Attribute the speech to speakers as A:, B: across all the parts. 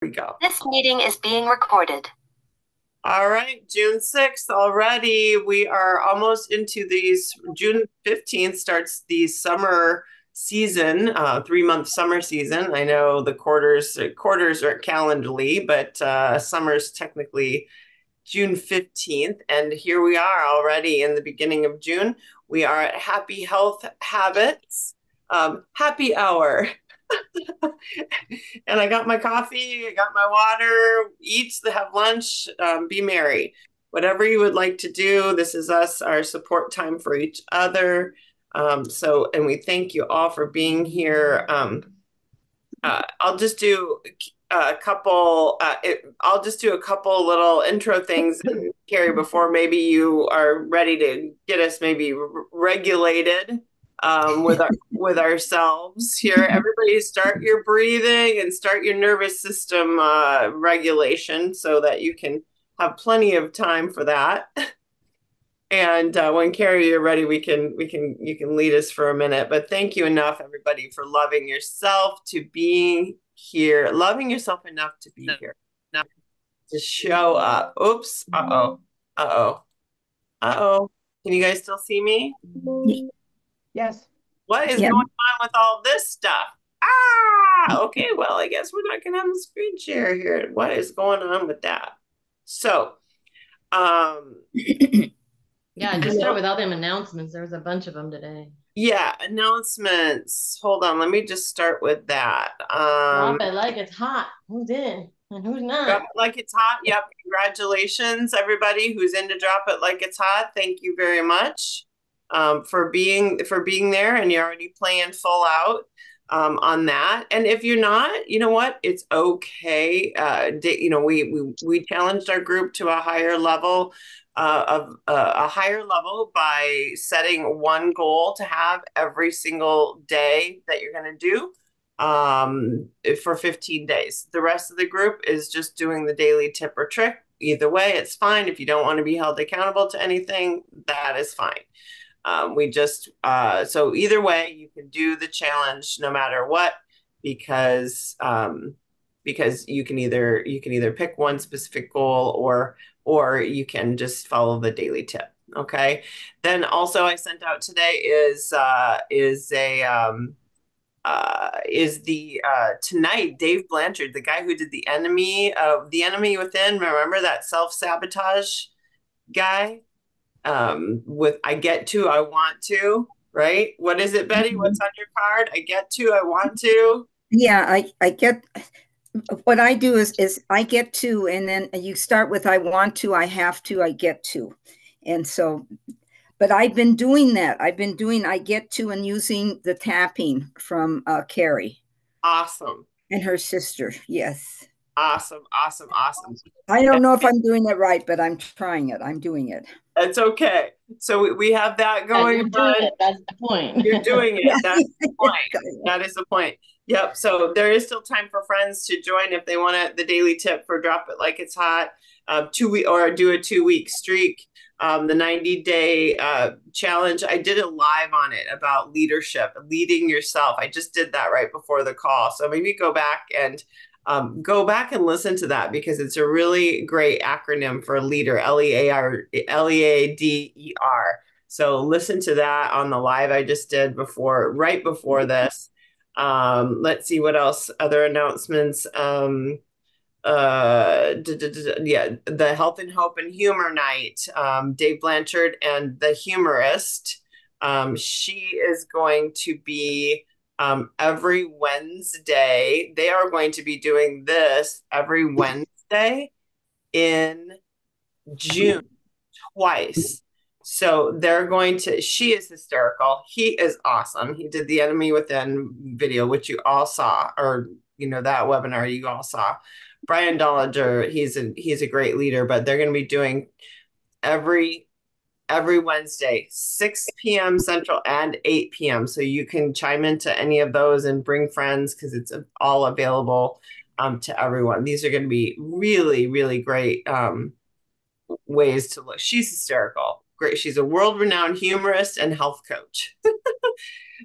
A: We go.
B: This meeting is being recorded.
A: All right, June 6th already. We are almost into these. June 15th starts the summer season, 3-month summer season. I know the quarters are calendarly, but summer's technically June 15th. And here we are already in the beginning of June. We are at Happy Health Habits, happy hour. And I got my coffee, I got my water, eat, have lunch, be merry. Whatever you would like to do, this is us, our support time for each other. And we thank you all for being here. I'll just do I'll just do a couple little intro things, Carrie, before maybe you are ready to get us maybe regulated with ourselves here. Everybody, start your breathing and start your nervous system regulation so that you can have plenty of time for that. And when Carrie, you're ready, you can lead us for a minute. But thank you enough, everybody, for loving yourself to being here, loving yourself enough to be here, to show up. Oops. Uh-oh. Uh-oh. Uh-oh. Can you guys still see me?
B: Yes.
A: What is
B: Yeah.
A: going on with all this stuff? Ah, okay. Well, I guess we're not gonna have a screen share here. What is going on with that? So, um,
C: Yeah, just start with all them announcements. There was a bunch of them today.
A: yeah, announcements. Hold on, let me just start with that.
C: Drop it like it's hot. Who's in and who's
A: Drop
C: not?
A: it like it's hot. Yep. Congratulations, everybody who's in to drop it like it's hot. Thank you very much for being there, and you're already playing full out on that. And if you're not, you know what? It's okay. We challenged our group to a higher level a higher level by setting one goal to have every single day that you're going to do for 15 days. The rest of the group is just doing the daily tip or trick. Either way, it's fine. If you don't want to be held accountable to anything, that is fine. So either way, you can do the challenge no matter what, because you can either pick one specific goal or you can just follow the daily tip. Okay. Then also I sent out today is the tonight Dave Blanchard, the guy who did the enemy within. Remember that self-sabotage guy? With I get to, I want to, right? What is it, Betty? What's on your card? I get to, I want to.
B: Yeah, I get what I do is I get to, and then you start with I want to, I have to, I get to. And so, but I've been doing that. I've been doing I get to and using the tapping from Carrie
A: Awesome.
B: and her sister. Yes.
A: Awesome. Awesome. Awesome.
B: I don't know if I'm doing it right, but I'm trying it. I'm doing it.
A: It's okay. So we have that
C: Yeah,
A: going
C: you're doing
A: on.
C: it. That's the point.
A: You're doing
B: Yeah.
A: it. That's the point. That is the point. Yep. So there is still time for friends to join if they want the daily tip for drop it like it's hot, 2 week or do a 2 week streak. The 90-day challenge. I did a live on it about leadership, leading yourself. I just did that right before the call. So maybe go back and listen to that because it's a really great acronym for leader, Leader. So listen to that on the live I just did right before this. Let's see what else, other announcements. Yeah, the Health and Hope and Humor Night, Dave Blanchard and the humorist. She is going to be every Wednesday. They are going to be doing this every Wednesday in June, twice. So she is hysterical. He is awesome. He did the Enemy Within video, which you all saw, or that webinar you all saw. Brian Dollinger, he's a great leader, but they're going to be doing every Wednesday, 6 p.m. Central and 8 p.m. So you can chime into any of those and bring friends because it's all available to everyone. These are going to be really, really great ways to look. She's hysterical. Great. She's a world-renowned humorist and health coach.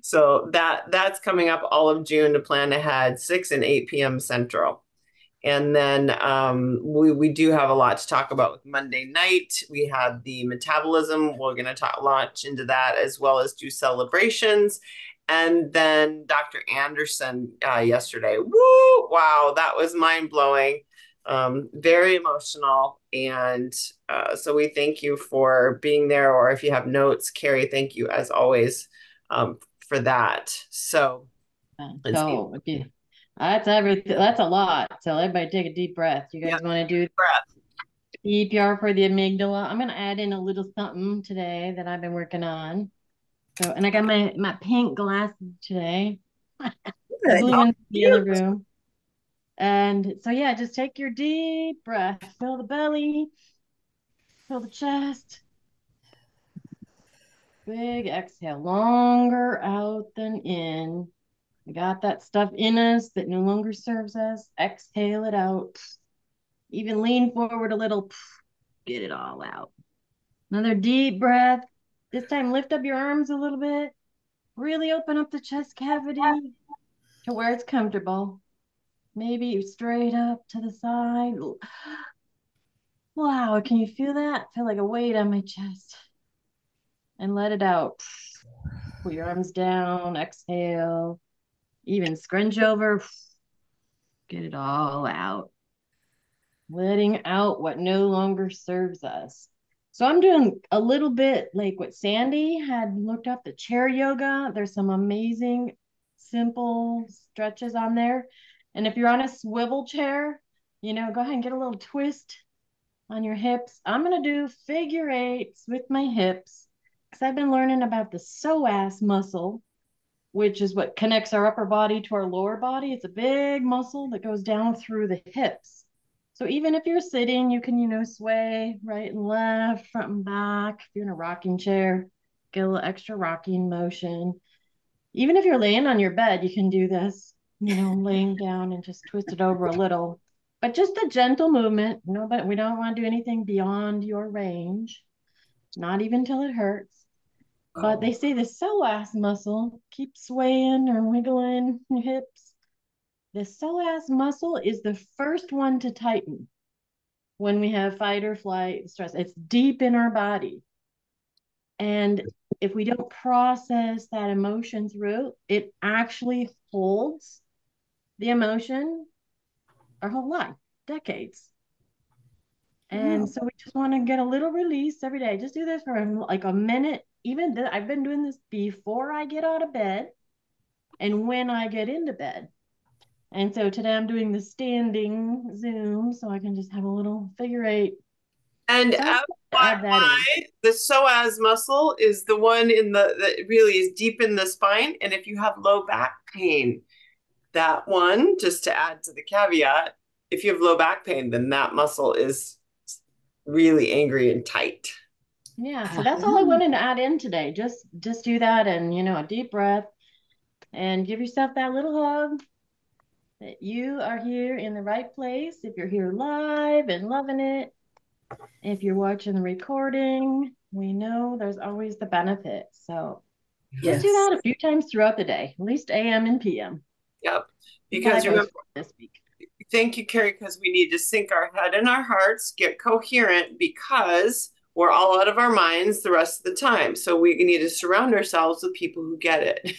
A: So that's coming up all of June to plan ahead, 6 and 8 p.m. Central. And then we do have a lot to talk about with Monday night. We had the metabolism. We're going to launch into that as well as do celebrations. And then Dr. Anderson yesterday. Woo! Wow, that was mind blowing. Very emotional. And so we thank you for being there. Or if you have notes, Carrie, thank you as always for that. So let's see.
C: So, okay. That's everything. That's a lot. So everybody take a deep breath. You
A: Yeah,
C: guys want to do
A: breath.
C: EPR for the amygdala? I'm going to add in a little something today that I've been working on. So, and I got my pink glasses today. The
B: Good.
C: blue
A: Oh,
C: one's in the other
A: cute.
C: room. And so, yeah, just take your deep breath. Fill the belly, fill the chest. Big exhale, longer out than in. We got that stuff in us that no longer serves us. Exhale it out. Even lean forward a little. Get it all out. Another deep breath. This time, lift up your arms a little bit. Really open up the chest cavity to where it's comfortable. Maybe straight up to the side. Wow, can you feel that? I feel like a weight on my chest. And let it out. Pull your arms down. Exhale. Even scrunch over. Get it all out. Letting out what no longer serves us. So I'm doing a little bit like what Sandy had looked up, the chair yoga. There's some amazing, simple stretches on there. And if you're on a swivel chair, go ahead and get a little twist on your hips. I'm going to do figure eights with my hips because I've been learning about the psoas muscle, which is what connects our upper body to our lower body. It's a big muscle that goes down through the hips. So even if you're sitting, you can, sway right and left, front and back. If you're in a rocking chair, get a little extra rocking motion. Even if you're laying on your bed, you can do this, laying down and just twist it over a little. But just a gentle movement, but we don't want to do anything beyond your range, not even till it hurts. But
A: Oh.
C: they say the psoas muscle keeps swaying or wiggling your hips. The psoas muscle is the first one to tighten when we have fight or flight stress. It's deep in our body. And if we don't process that emotion through, it actually holds the emotion our whole life, decades. And
B: Wow.
C: so we just want to get a little release every day. Just do this for like a minute. I've been doing this before I get out of bed and when I get into bed. And so today I'm doing the standing Zoom so I can just have a little figure eight.
A: And
C: So I just want to add that in.
A: the psoas muscle is the one that really is deep in the spine. And if you have low back pain, that one, just to add to the caveat, if you have low back pain, then that muscle is really angry and tight.
C: Yeah, so that's all I wanted to add in today. Just do that and a deep breath and give yourself that little hug that you are here in the right place. If you're here live and loving it, if you're watching the recording, we know there's always the benefit. So just do
B: Yes.
C: that a few times throughout the day, at least AM and PM.
A: Yep.
C: That
A: Because
C: goes
A: remember,
C: for this week.
A: thank you, Carrie, because we need to sync our head and our hearts, get coherent because we're all out of our minds the rest of the time. So we need to surround ourselves with people who get it.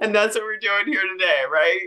A: And that's what we're doing here today, right?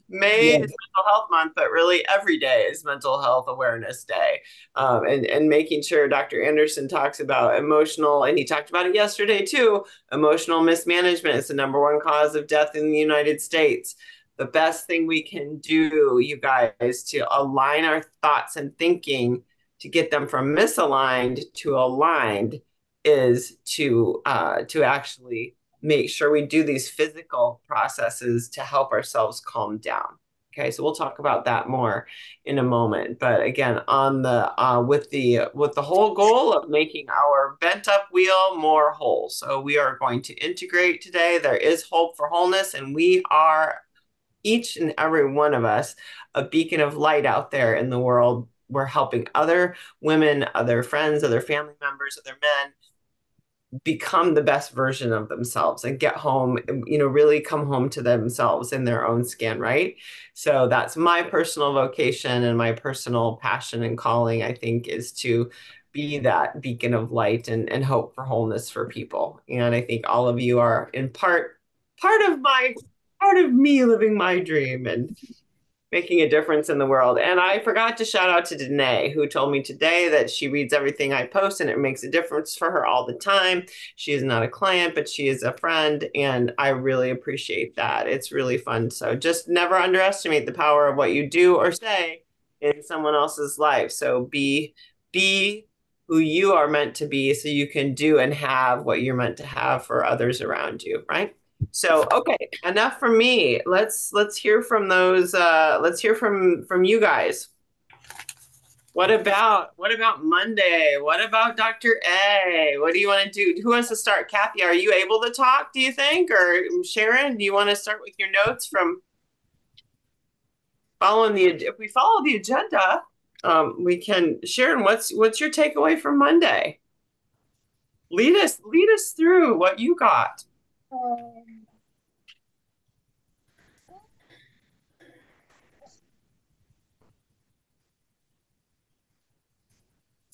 A: May is
B: Yes.
A: Mental Health Month, but really every day is Mental Health Awareness Day. And making sure Dr. Anderson talks about emotional, and he talked about it yesterday too. Emotional mismanagement is the number one cause of death in the United States. The best thing we can do, you guys, to align our thoughts and thinking to get them from misaligned to aligned is to actually make sure we do these physical processes to help ourselves calm down. Okay, so we'll talk about that more in a moment. But again, on the with the whole goal of making our bent up wheel more whole. So we are going to integrate today. There is hope for wholeness, and we are each and every one of us a beacon of light out there in the world. We're helping other women, other friends, other family members, other men become the best version of themselves and get home, really come home to themselves in their own skin, right? So that's my personal vocation and my personal passion and calling, I think, is to be that beacon of light and hope for wholeness for people. And I think all of you are in part of me living my dream and making a difference in the world. And I forgot to shout out to Danae, who told me today that she reads everything I post and it makes a difference for her all the time. She is not a client, but she is a friend. And I really appreciate that. It's really fun. So just never underestimate the power of what you do or say in someone else's life. So be who you are meant to be so you can do and have what you're meant to have for others around you, right? So, okay, enough from me. Let's hear from those let's hear from you guys. What about Monday? What about Dr. A? What do you want to do? Who wants to start? Kathy, are you able to talk, do you think? Or Sharon, do you want to start with your notes from following the if we follow the agenda, we can Sharon, what's your takeaway from Monday? Lead us through what you got.
D: Um,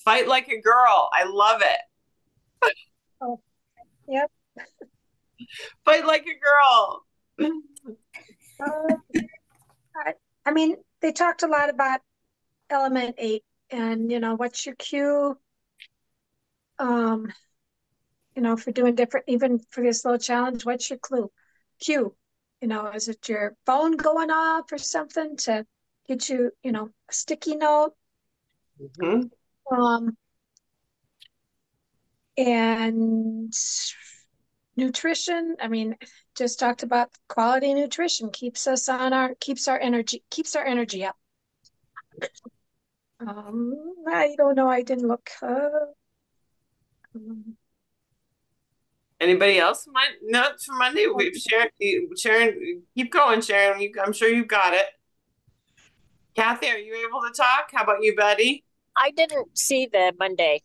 A: Fight like a girl. I love it.
D: oh, yep.
A: Fight like a girl.
D: Uh, I mean, they talked a lot about element 8 and, what's your cue, um, for doing different, even for this little challenge, what's your cue? Is it your phone going off or something to get you, a sticky note?
A: Mhm.
D: Um, and nutrition, I mean, just talked about quality nutrition keeps our energy up. I don't know. I didn't look. Um,
A: Anybody else? My notes for Monday. We've Sharon, keep going, Sharon. I'm sure you've got it. Kathy, are you able to talk? How about you, Betty?
E: I didn't see the Monday.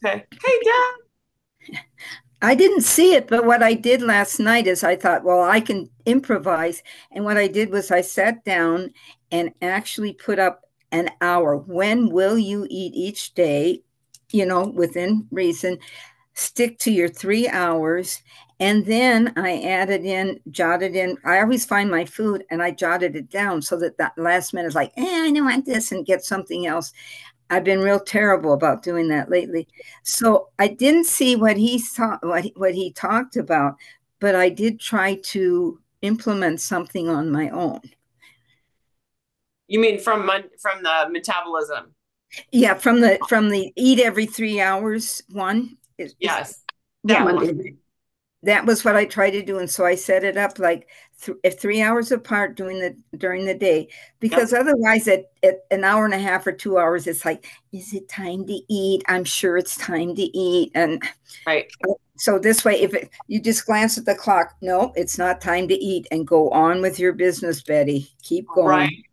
A: Okay. Hey, Dad.
B: I didn't see it, but what I did last night is I thought, well, I can improvise. And what I did was I sat down and actually put up an hour. When will you eat each day? Within reason, stick to your 3 hours. And then I jotted in. I always find my food and I jotted it down so that that last minute is like, I don't want this and get something else. I've been real terrible about doing that lately. So I didn't see what he saw, what he talked about, but I did try to implement something on my own.
A: You mean from the metabolism?
B: Yeah, from the eat every 3 hours one
A: Yes.
B: yeah,
A: That one.
B: that was what I tried to do, and so I set it up like 3 hours apart during the day, because
A: Yep.
B: otherwise at an hour and a half or 2 hours, it's like, is it time to eat? I'm sure it's time to eat, and
A: Right.
B: so this way, if you just glance at the clock, no, it's not time to eat, and go on with your business, Betty. Keep
A: Right.
B: going.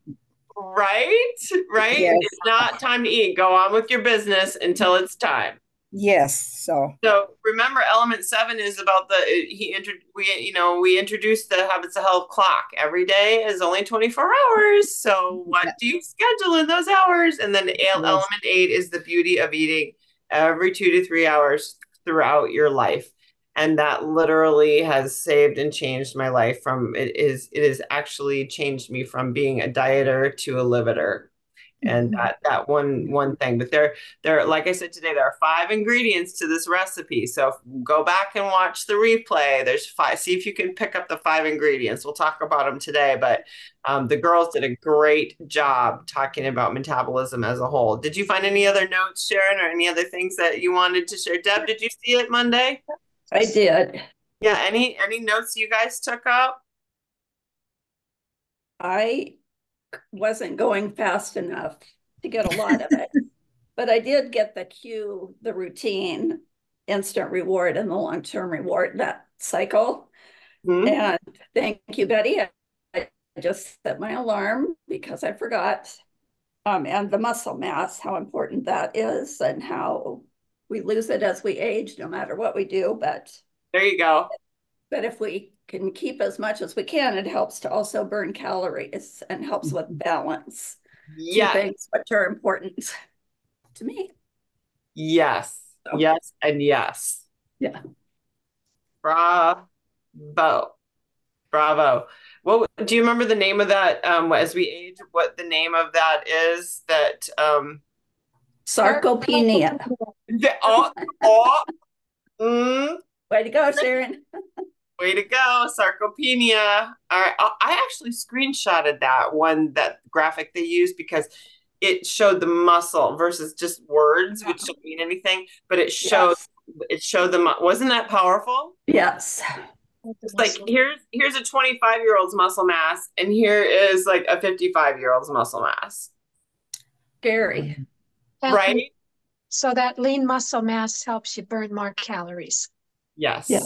A: Right. Right.
B: Yes,
A: It's not time to eat. Go on with your business until it's time.
B: yes. So
A: So remember, element 7 is about we introduced the habits of health clock. Every day is only 24 hours. So what do you schedule in those hours? And then
B: yes.
A: element 8 is the beauty of eating every 2 to 3 hours throughout your life. And that literally has saved and changed my life it has actually changed me from being a dieter to a liveter. And
B: Mhm.
A: that one thing, but there, like I said today, there are 5 ingredients to this recipe. So go back and watch the replay. There's 5. See if you can pick up the 5 ingredients. We'll talk about them today, but the girls did a great job talking about metabolism as a whole. Did you find any other notes, Sharon, or any other things that you wanted to share? Deb, did you see it Monday?
F: I did.
A: Yeah. Any notes you guys took up?
F: I wasn't going fast enough to get a lot of it, but I did get the cue, the routine, instant reward, and the long-term reward, that cycle.
A: Hmm?
F: And thank you, Betty. I just set my alarm because I forgot. And the muscle mass, how important that is, and how we lose it as we age, no matter what we do.
A: There you go.
F: But if we can keep as much as we can, it helps to also burn calories and helps with balance. Two
A: Yeah.
F: things which are important to me.
A: Yes.
F: So,
A: Yes. And yes.
F: yeah.
A: Bravo. Bravo. What do you remember the name of that? As we age, what the name of that is? That
F: Sarcopenia.
A: oh, oh, mm,
F: Way to go, Sharon.
A: way to go, sarcopenia. All right, I actually screenshotted that graphic they used because it showed the muscle versus just words, which don't mean anything, but
F: Yes.
A: it showed the wasn't that powerful?
F: Yes.
A: It's like here's a 25-year-old's muscle mass, and here is like a 55-year-old's muscle mass.
F: Scary.
A: Right?
D: So that lean muscle mass helps you burn more calories.
A: Yes.
F: Yeah.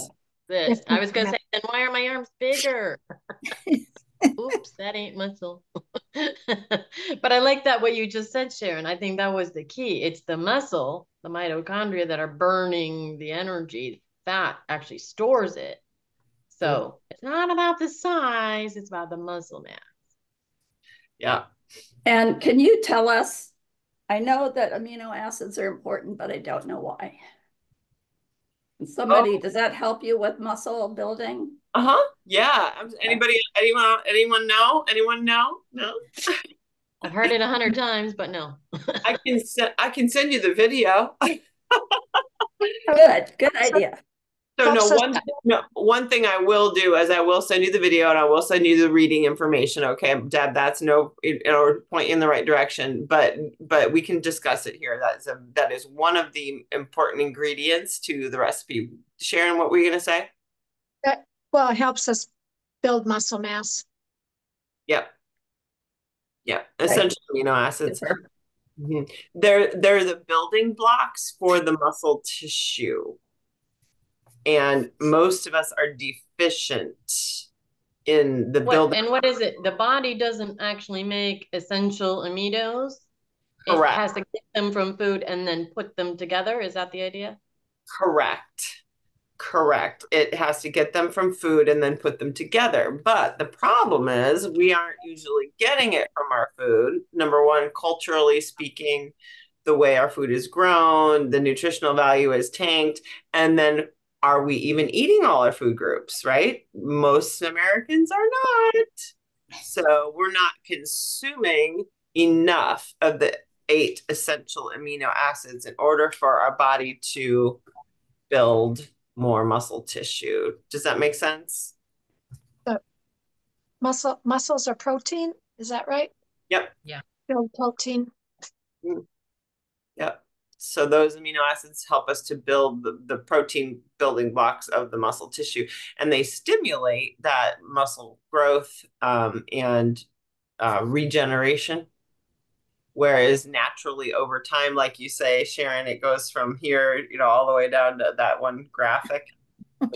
C: I was gonna say, then why are my arms bigger? Oops, that ain't muscle. But I like that what you just said, Sharon. I think that was the key. It's the muscle, the mitochondria that are burning the energy. Fat actually stores it. So it's not about the size, it's about the muscle mass.
A: Yeah.
F: And can you tell us? I know that amino acids are important, but I don't know why. Does that help you with muscle building?
A: Uh-huh. Yeah. Anyone know? Anyone know? No?
C: I've heard it 100 times, but no.
A: I can send you the video.
F: Good idea.
A: So one thing I will do is I will send you the video and I will send you the reading information. Okay, Deb, that's point in the right direction, but we can discuss it here. That is one of the important ingredients to the recipe. Sharon, what were you going to say?
D: Well, it helps us build muscle mass.
A: Yep. Yeah, essential amino acids.
F: Super.
A: Mhm. They're the building blocks for the muscle tissue. And most of us are deficient in the building.
C: And what is it? The body doesn't actually make essential aminos.
A: Correct.
C: It has to get them from food and then put them together. Is that the idea?
A: Correct. It has to get them from food and then put them together. But the problem is we aren't usually getting it from our food. Number one, culturally speaking, the way our food is grown, the nutritional value is tanked. And then are we even eating all our food groups, right? Most Americans are not. So we're not consuming enough of the 8 essential amino acids in order for our body to build more muscle tissue. Does that make sense?
D: The muscles are protein, is that right?
A: Yep.
C: Yeah.
D: Build protein.
A: Yep. So those amino acids help us to build the protein building blocks of the muscle tissue, and they stimulate that muscle growth and regeneration. Whereas naturally over time, like you say, Sharon, it goes from here, all the way down to that one graphic.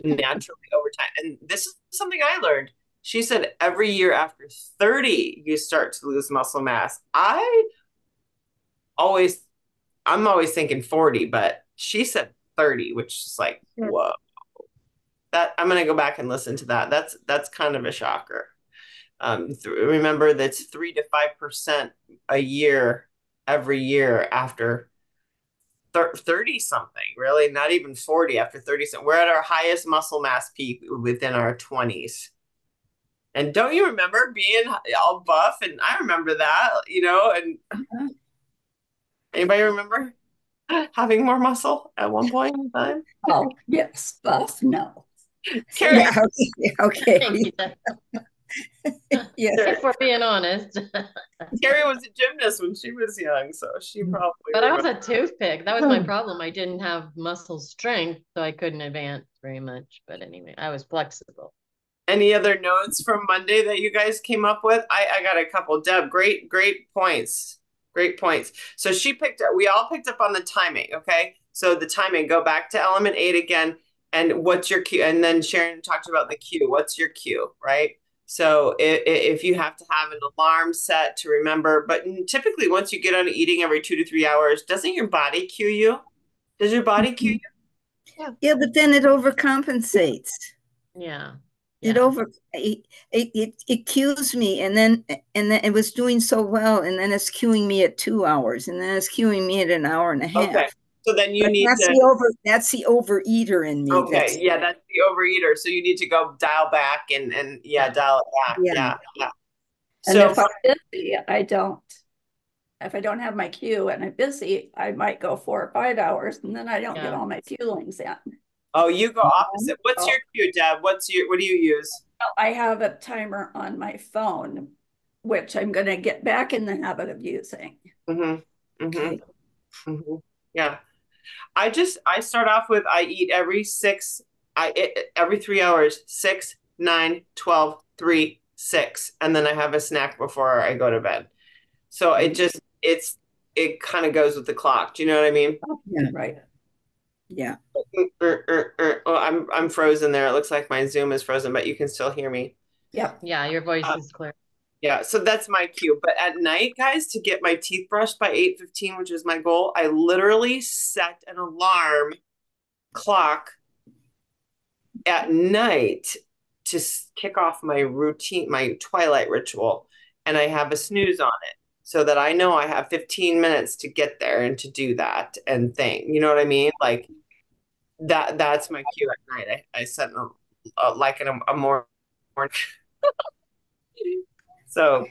A: Naturally over time. And this is something I learned. She said every year after 30, you start to lose muscle mass. I'm always thinking 40, but she said 30, which is like, whoa. That I'm gonna go back and listen to that. That's kind of a shocker. Remember that's 3 to 5% a year every year after 30 something, really, not even 40 after 30 something. We're at our highest muscle mass peak within our 20s. And don't you remember being all buff? And I remember that, and anybody remember having more muscle at one point in time?
F: Oh, yes, buff, no.
A: Carrie,
B: Yeah, okay.
C: Thank you.
B: Yes.
C: If we're being honest.
A: Carrie was a gymnast when she was young, so she probably.
C: But I was a toothpick. That was my problem. I didn't have muscle strength, so I couldn't advance very much. But anyway, I was flexible.
A: Any other notes from Monday that you guys came up with? I got a couple. Deb, great points. Great points. So we all picked up on the timing, okay? So the timing, go back to element 8 again. And what's your cue? And then Sharon talked about the cue. What's your cue, right? So if you have to have an alarm set to remember, but typically once you get on eating every 2 to 3 hours, doesn't your body cue you? Does your body cue you?
B: Yeah, but then it overcompensates.
C: Yeah.
B: It
C: Yeah.
B: over it cues me, and then it was doing so well, and then it's cueing me at 2 hours, and then it's cueing me at an hour and a
A: Okay.
B: half.
A: So then you
B: But
A: need to,
B: that's the overeater in me.
A: okay, yeah, that's the overeater. So you need to go dial back and yeah,
C: Yeah.
A: dial it back.
B: Yeah.
A: Yeah, yeah.
F: And
A: So
F: if I'm busy, I don't. If I don't have my cue and I'm busy, I might go 4 or 5 hours and then I don't get
C: Yeah.
F: all my fuelings in.
A: oh, you go opposite. What's your
F: So
A: cue, Deb? What do you use?
F: I have a timer on my phone, which I'm going to get back in the habit of using.
A: Mm-hmm.
B: Okay.
A: Mm-hmm. Mm-hmm. Yeah. I start off with I eat every 3 hours, 6, 9, 12, 3, 6. And then I have a snack before I go to bed. So it kind of goes with the clock. Do you know what I mean?
B: Yeah.
F: Right.
B: Yeah.
A: Oh, I'm frozen there. It looks like my Zoom is frozen, but you can still hear me.
F: Yep.
C: Yeah. Your voice
A: Uh,
C: is clear.
A: yeah, so that's my cue. But at night, guys, to get my teeth brushed by 8:15, which is my goal, I literally set an alarm clock at night to kick off my routine, my twilight ritual, and I have a snooze on it so that I know I have 15 minutes to get there and to do that and thing. You know what I mean? Like that's my cue at night. I set like a more so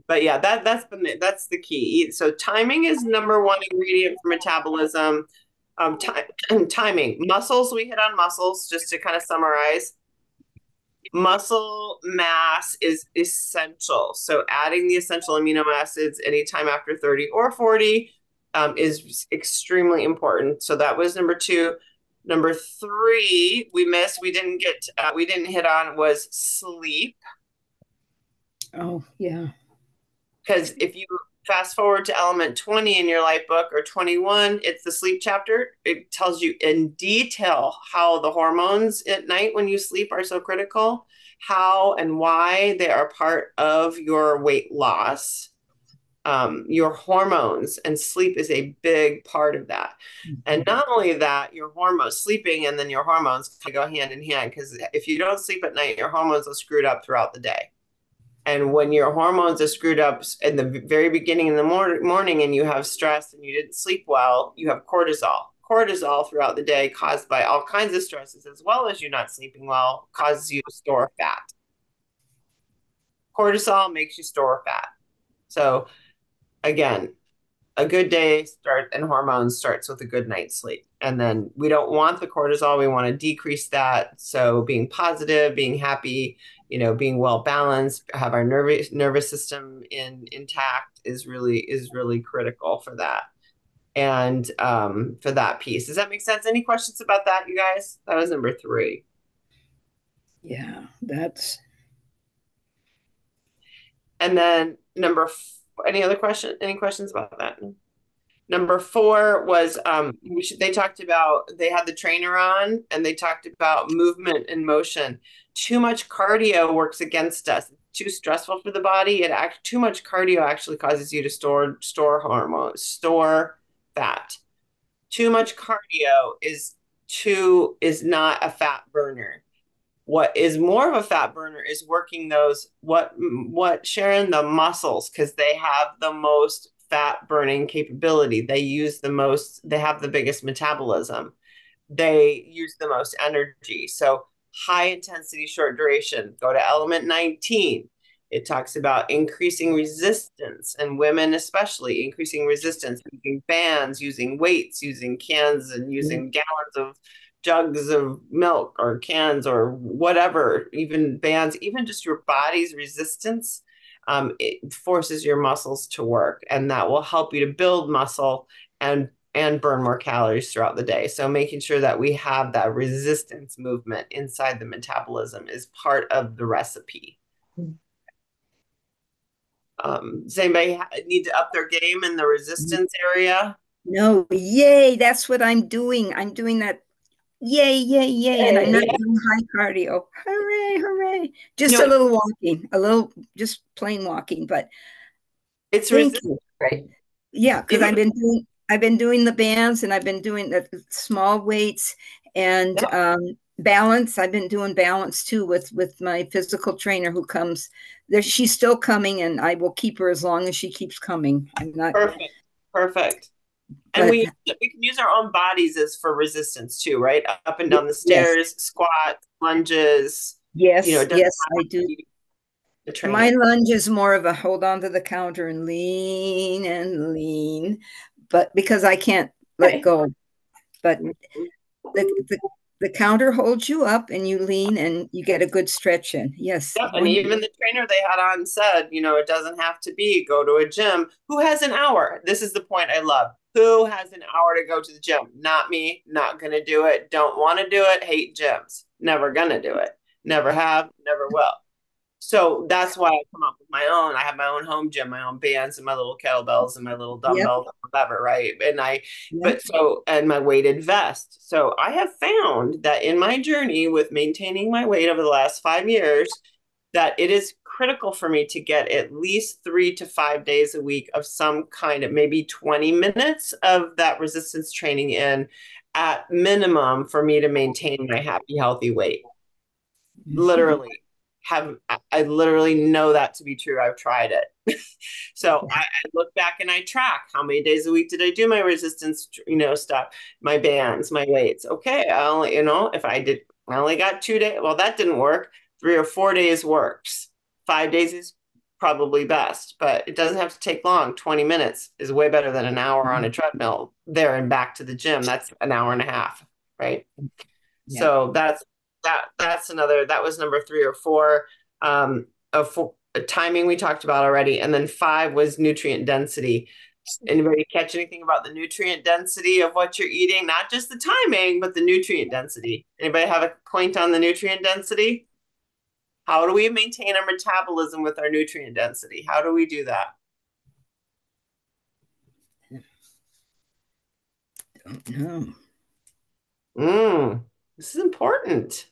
A: but yeah, that's the key. So timing is number one ingredient for metabolism. Time timing. Muscles, we hit on muscles just to kind of summarize. Muscle mass is essential. So adding the essential amino acids anytime after 30 or 40 is extremely important. So that was number two. Number three, we didn't hit on was sleep.
B: Oh, yeah.
A: Because if you fast forward to element 20 in your life book or 21, it's the sleep chapter. It tells you in detail how the hormones at night when you sleep are so critical, how and why they are part of your weight loss, your hormones, and sleep is a big part of that. And not only that, your hormones, sleeping and then your hormones go hand in hand because if you don't sleep at night, your hormones are screwed up throughout the day. And when your hormones are screwed up in the very beginning in the morning and you have stress and you didn't sleep well, you have cortisol. Cortisol throughout the day caused by all kinds of stresses, as well as you not sleeping well, causes you to store fat. Cortisol makes you store fat. So again, a good day start and hormones starts with a good night's sleep. And then we don't want the cortisol. We want to decrease that. So being positive, being happy, being well balanced, have our nervous system intact is really critical for that. And for that piece. Does that make sense? Any questions about that, you guys? That was number three.
B: Yeah. That's
A: And then any other question? Any questions about that? Number four was they talked about they had the trainer on and they talked about movement and motion. Too much cardio works against us. It's too stressful for the body. Too much cardio actually causes you to store hormones, store fat. Too much cardio is not a fat burner. What is more of a fat burner is working those what Sharon, the muscles, because they have the most fat burning capability. They have the biggest metabolism. They use the most energy. So high intensity, short duration. Go to element 19. It talks about increasing resistance and women especially increasing resistance using bands, using weights, using cans and using gallons of jugs of milk or cans or whatever, even bands, even just your body's resistance, it forces your muscles to work, and that will help you to build muscle and burn more calories throughout the day. So making sure that we have that resistance movement inside the metabolism is part of the recipe. Does anybody need to up their game in the resistance area?
B: no, yay. That's what I'm doing. I'm doing that. Yay, yay, yay. And I'm not doing high cardio. Hooray, hooray. Just a little walking, just plain walking. But
A: it's
B: thank
A: resistance,
B: you.
F: Right.
B: Yeah, because I've been I've been doing the bands, and I've been doing the small weights and balance. I've been doing balance too with my physical trainer who comes there. She's still coming, and I will keep her as long as she keeps coming. I'm not,
A: Perfect. Perfect. And
B: but
A: we can use our own bodies as for resistance too, right? Up and down the
B: yes,
A: stairs, squats, lunges. It
B: yes,
A: doesn't
B: yes, I
A: have to
B: do.
A: be the
B: My
A: trainer.
B: lunge is more of a hold on to the counter and lean, but because I can't let
A: Okay.
B: go. But the, the the counter holds you up and you lean and you get a good stretch in. Yes.
A: Yep. And even the trainer they had on said, it doesn't have to be go to a gym. Who has an hour? This is the point I love. Who has an hour to go to the gym? Not me. Not going to do it. Don't want to do it. Hate gyms. Never going to do it. Never have. Never will. So that's why I come up with my own. I have my own home gym, my own bands, and my little kettlebells and my little
B: Yep.
A: dumbbells, whatever, right?
B: Yep.
A: And my weighted vest. So I have found that in my journey with maintaining my weight over the last 5 years, that it is critical for me to get at least 3 to 5 days a week of some kind of maybe 20 minutes of that resistance training in at minimum for me to maintain my happy, healthy weight. Literally I literally know that to be true. I've tried it. So I look back and I track how many days a week did I do my resistance, stuff, my bands, my weights. Okay, I only, if I only got 2 days. Well, that didn't work. 3 or 4 days works. 5 days is probably best, but it doesn't have to take long. 20 minutes is way better than an hour on a treadmill there and back to the gym. That's an hour and a half, right?
B: Yeah.
A: So that was number 3 or 4. Timing we talked about already, and then 5 was nutrient density. Anybody catch anything about the nutrient density of what you're eating? Not just the timing, but the nutrient density. Anybody have a point on the nutrient density? How do we maintain our metabolism with our nutrient density? How do we do that?
B: Don't know.
A: This is important.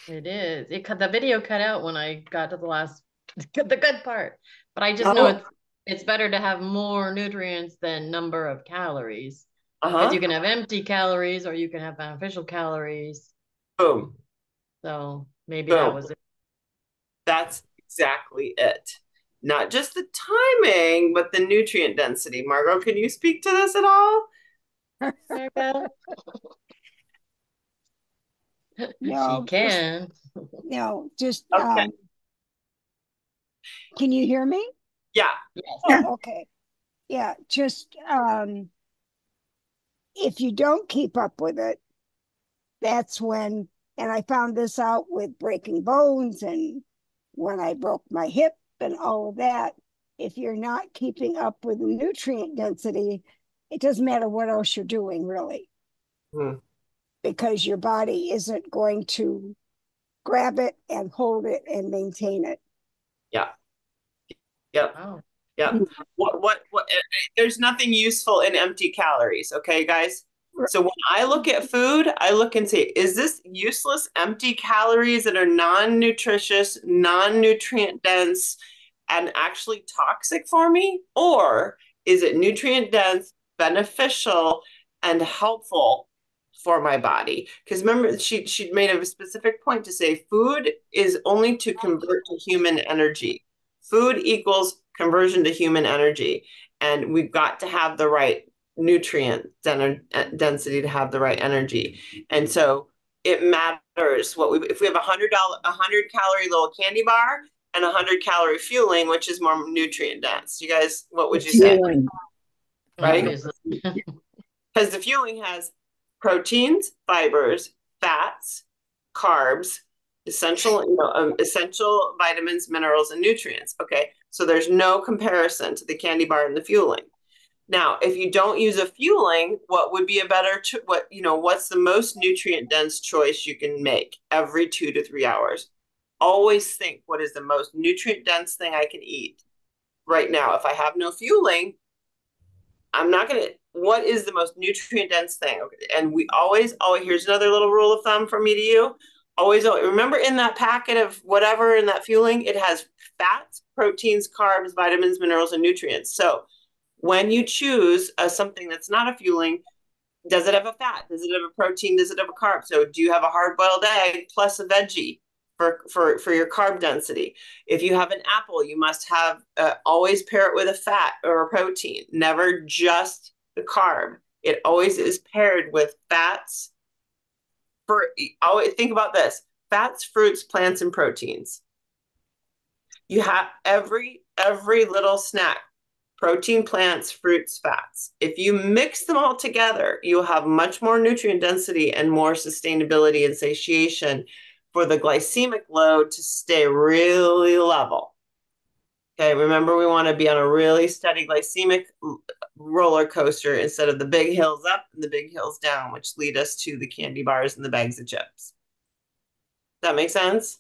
C: It is. The video cut out when I got to the last the good part. But I just know
A: Oh,
C: it's better to have more nutrients than number of calories. Because you
A: uh-huh.
C: can have empty calories or you can have beneficial calories.
A: Boom,
C: So maybe that
A: boom.
C: was it.
A: That's exactly it. Not just the timing, but the nutrient density. Margot, can you speak to this at all?
C: Maribel? She
G: No, just
C: can.
G: no, just
A: Okay.
G: can you hear me?
A: Yeah.
C: Yes.
B: Yeah.
G: Oh, okay. Yeah, just if you don't keep up with it, that's when, and I found this out with breaking bones and when I broke my hip and all of that. If you're not keeping up with the nutrient density, it doesn't matter what else you're doing, really,
A: Hmm.
G: because your body isn't going to grab it and hold it and maintain it.
A: Yeah. Yep.
C: Oh.
A: Yep. There's nothing useful in empty calories. Okay, guys. So when I look at food, I look and say, is this useless empty calories that are non-nutritious, non-nutrient dense, and actually toxic for me? Or is it nutrient dense, beneficial, and helpful for my body? Because remember, she made a specific point to say food is only to convert to human energy. Food equals conversion to human energy. And we've got to have the right nutrient density to have the right energy. And so it matters if we have a 100 calorie little candy bar and 100 calorie fueling, which is more nutrient dense. You guys, what would you say?
B: Fueling.
A: Right?
C: Obviously.
A: Because the fueling has proteins, fibers, fats, carbs, essential vitamins, minerals, and nutrients. Okay, so there's no comparison to the candy bar and the fueling. Now, if you don't use a fueling, what would be a better what's the most nutrient dense choice you can make every 2 to 3 hours? Always think, what is the most nutrient dense thing I can eat right now? If I have no fueling, I'm not going to, what is the most nutrient dense thing? Okay. And we always, here's another little rule of thumb from me to you. Always, remember in that packet of whatever in that fueling, it has fats, proteins, carbs, vitamins, minerals, and nutrients. So when you choose something that's not a fueling, does it have a fat? Does it have a protein? Does it have a carb? So do you have a hard-boiled egg plus a veggie for your carb density? If you have an apple, you must have always pair it with a fat or a protein, never just the carb. It always is paired with fats. Always think about this: fats, fruits, plants, and proteins. You have every little snack: protein, plants, fruits, fats. If you mix them all together, you'll have much more nutrient density and more sustainability and satiation for the glycemic load to stay really level. Okay, remember, we want to be on a really steady glycemic roller coaster instead of the big hills up and the big hills down, which lead us to the candy bars and the bags of chips. Does that make sense?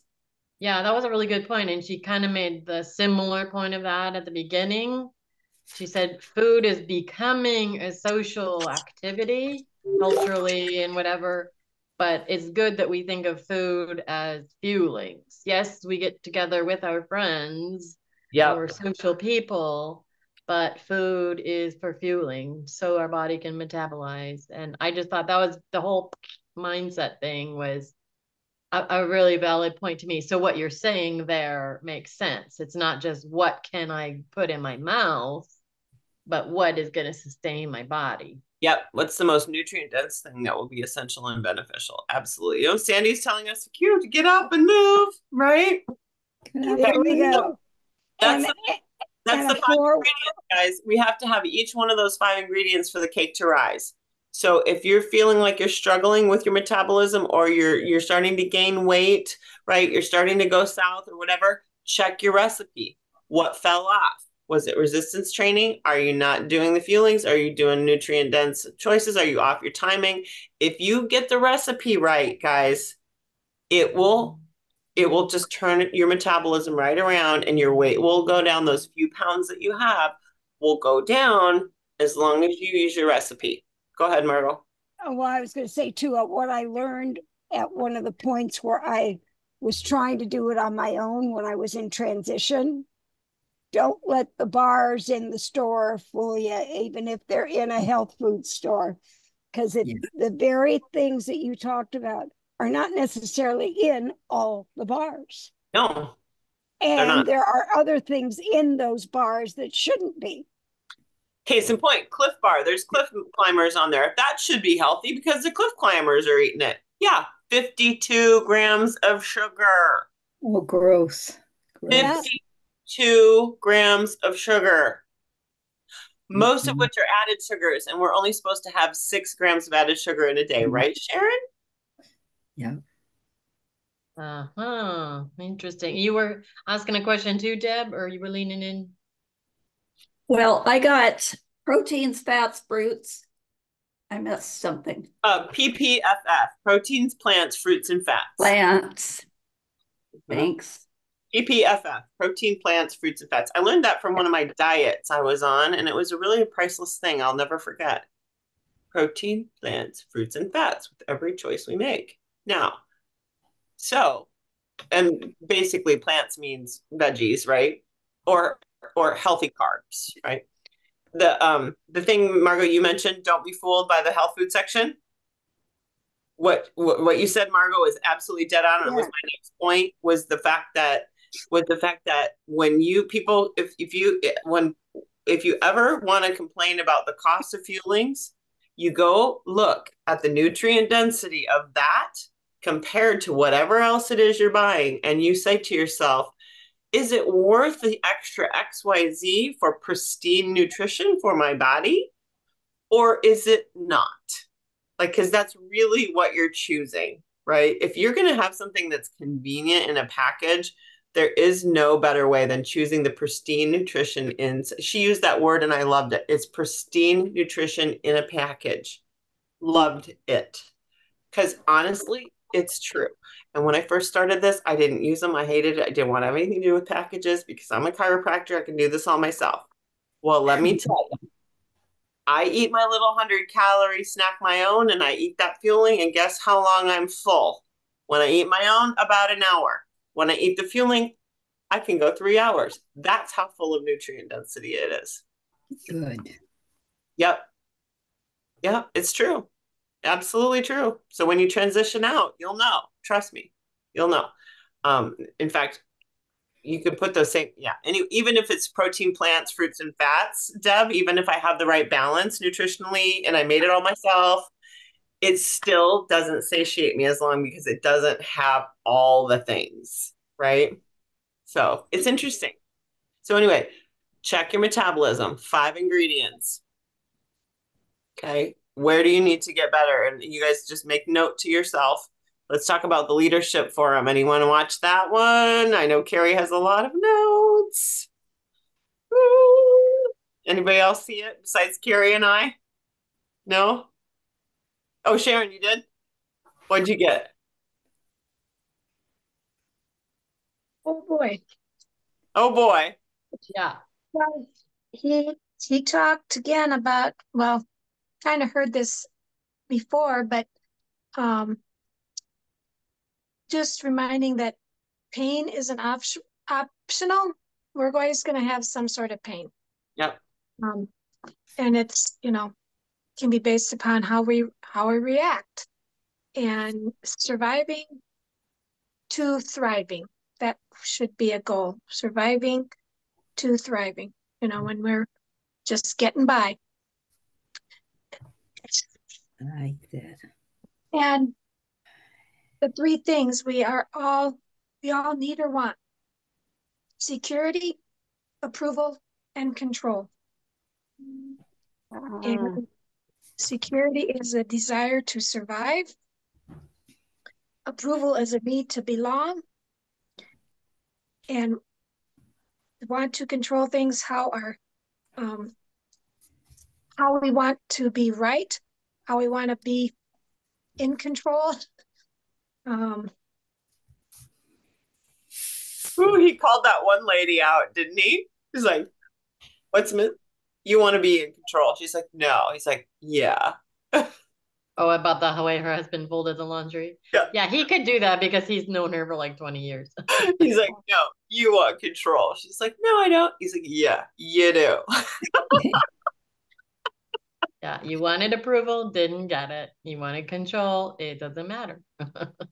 C: Yeah, that was a really good point. And she kind of made the similar point of that at the beginning. She said food is becoming a social activity culturally and whatever, but it's good that we think of food as fuelings. Yes, we get together with our friends and we're
A: Yep.
C: social people, but food is for fueling so our body can metabolize. And I just thought that was the whole mindset thing was a really valid point to me. So what you're saying there makes sense. It's not just what can I put in my mouth, but what is going to sustain my body.
A: Yep. What's the most nutrient dense thing that will be essential and beneficial? Absolutely. You know, Sandy's telling us to get up and move, right?
G: There we go.
A: That's
G: And,
A: the, that's
G: and
A: the
G: a
A: five
G: four,
A: ingredients, guys. We have to have each one of those 5 ingredients for the cake to rise. So if you're feeling like you're struggling with your metabolism, or you're starting to gain weight, right? You're starting to go south or whatever, check your recipe. What fell off? Was it resistance training? Are you not doing the fuelings? Are you doing nutrient dense choices? Are you off your timing? If you get the recipe right, guys, it will just turn your metabolism right around, and your weight will go down. Those few pounds that you have will go down as long as you use your recipe. Go ahead, Margot.
G: well, I was going to say too, what I learned at one of the points where I was trying to do it on my own when I was in transition. Don't let the bars in the store fool you, even if they're in a health food store, because the very things that you talked about are not necessarily in all the bars.
A: No, they're
G: And
A: not.
G: there are other things in those bars that shouldn't be.
A: Case in point, Cliff Bar. There's cliff climbers on there. That should be healthy because the cliff climbers are eating it. Yeah, 52 grams of sugar.
B: Oh, gross.
G: Yeah.
A: 52 grams of sugar, most of which are added sugars, and we're only supposed to have 6 grams of added sugar in a day, right, Sharon?
B: Yeah.
C: Uh-huh. Interesting. You were asking a question too, Deb, or you were leaning in?
F: Well, I got proteins, fats, fruits. I missed something.
A: PPFF, proteins, plants, fruits, and fats.
F: Plants. Thanks.
A: PPFF, protein, plants, fruits, and fats. I learned that from one of my diets I was on, and it was a really priceless thing I'll never forget. Protein, plants, fruits, and fats with every choice we make. Now, so, and basically plants means veggies, right? Or healthy carbs, right? The thing, Margot, you mentioned, don't be fooled by the health food section. What you said, Margot, is absolutely dead on. And it was my next point, was the fact that when you people, if you ever want to complain about the cost of fuelings, you go look at the nutrient density of that compared to whatever else it is you're buying, and you say to yourself, is it worth the extra XYZ for pristine nutrition for my body? Or is it not? Like, because that's really what you're choosing, right? If you're going to have something that's convenient in a package, there is no better way than choosing the pristine nutrition in. She used that word and I loved it. It's pristine nutrition in a package. Loved it. Because honestly, it's true. And when I first started this, I didn't use them. I hated it. I didn't want to have anything to do with packages because I'm a chiropractor. I can do this all myself. Well, let me tell you, I eat my little 100-calorie snack my own, and I eat that fueling, and guess how long I'm full? When I eat my own, about an hour. When I eat the fueling, I can go 3 hours. That's how full of nutrient density it is.
B: Good.
A: Yep. Yep. It's true. Absolutely true. So when you transition out, you'll know. Trust me, you'll know. In fact, you can put those same, yeah. And even if it's protein, plants, fruits, and fats, Deb, even if I have the right balance nutritionally and I made it all myself, it still doesn't satiate me as long because it doesn't have all the things, right? So it's interesting. So anyway, check your metabolism. 5 ingredients. Okay. Where do you need to get better? And you guys just make note to yourself. Let's talk about the leadership forum. Anyone watch that one? I know Carrie has a lot of notes. Woo! Anybody else see it besides Carrie and I? No? Oh, Sharon, you did? What'd you get?
D: Oh boy.
A: Oh boy.
C: Yeah.
D: Well, he talked again about, well, kind of heard this before, but um, just reminding that pain is an optional. We're always going to have some sort of pain.
A: Yep.
D: Um, and it's, can be based upon how we react, and surviving to thriving. That should be a goal. Surviving to thriving, when we're just getting by.
B: I like that.
D: And the 3 things we all need or want: security, approval, and control. And security is a desire to survive. Approval is a need to belong. And want to control things, how we want to be right, how we want to be in control. Um,
A: Ooh, he called that one lady out, didn't he? He's like, what's you want to be in control? She's like, no. He's like, yeah.
C: Oh, about the way her husband folded the laundry.
A: Yeah.
C: Yeah, he could do that because he's known her for like 20 years.
A: He's like, no, you want control. She's like, no, I don't. He's like, yeah, you do.
C: Yeah, you wanted approval, didn't get it. You wanted control, it doesn't matter.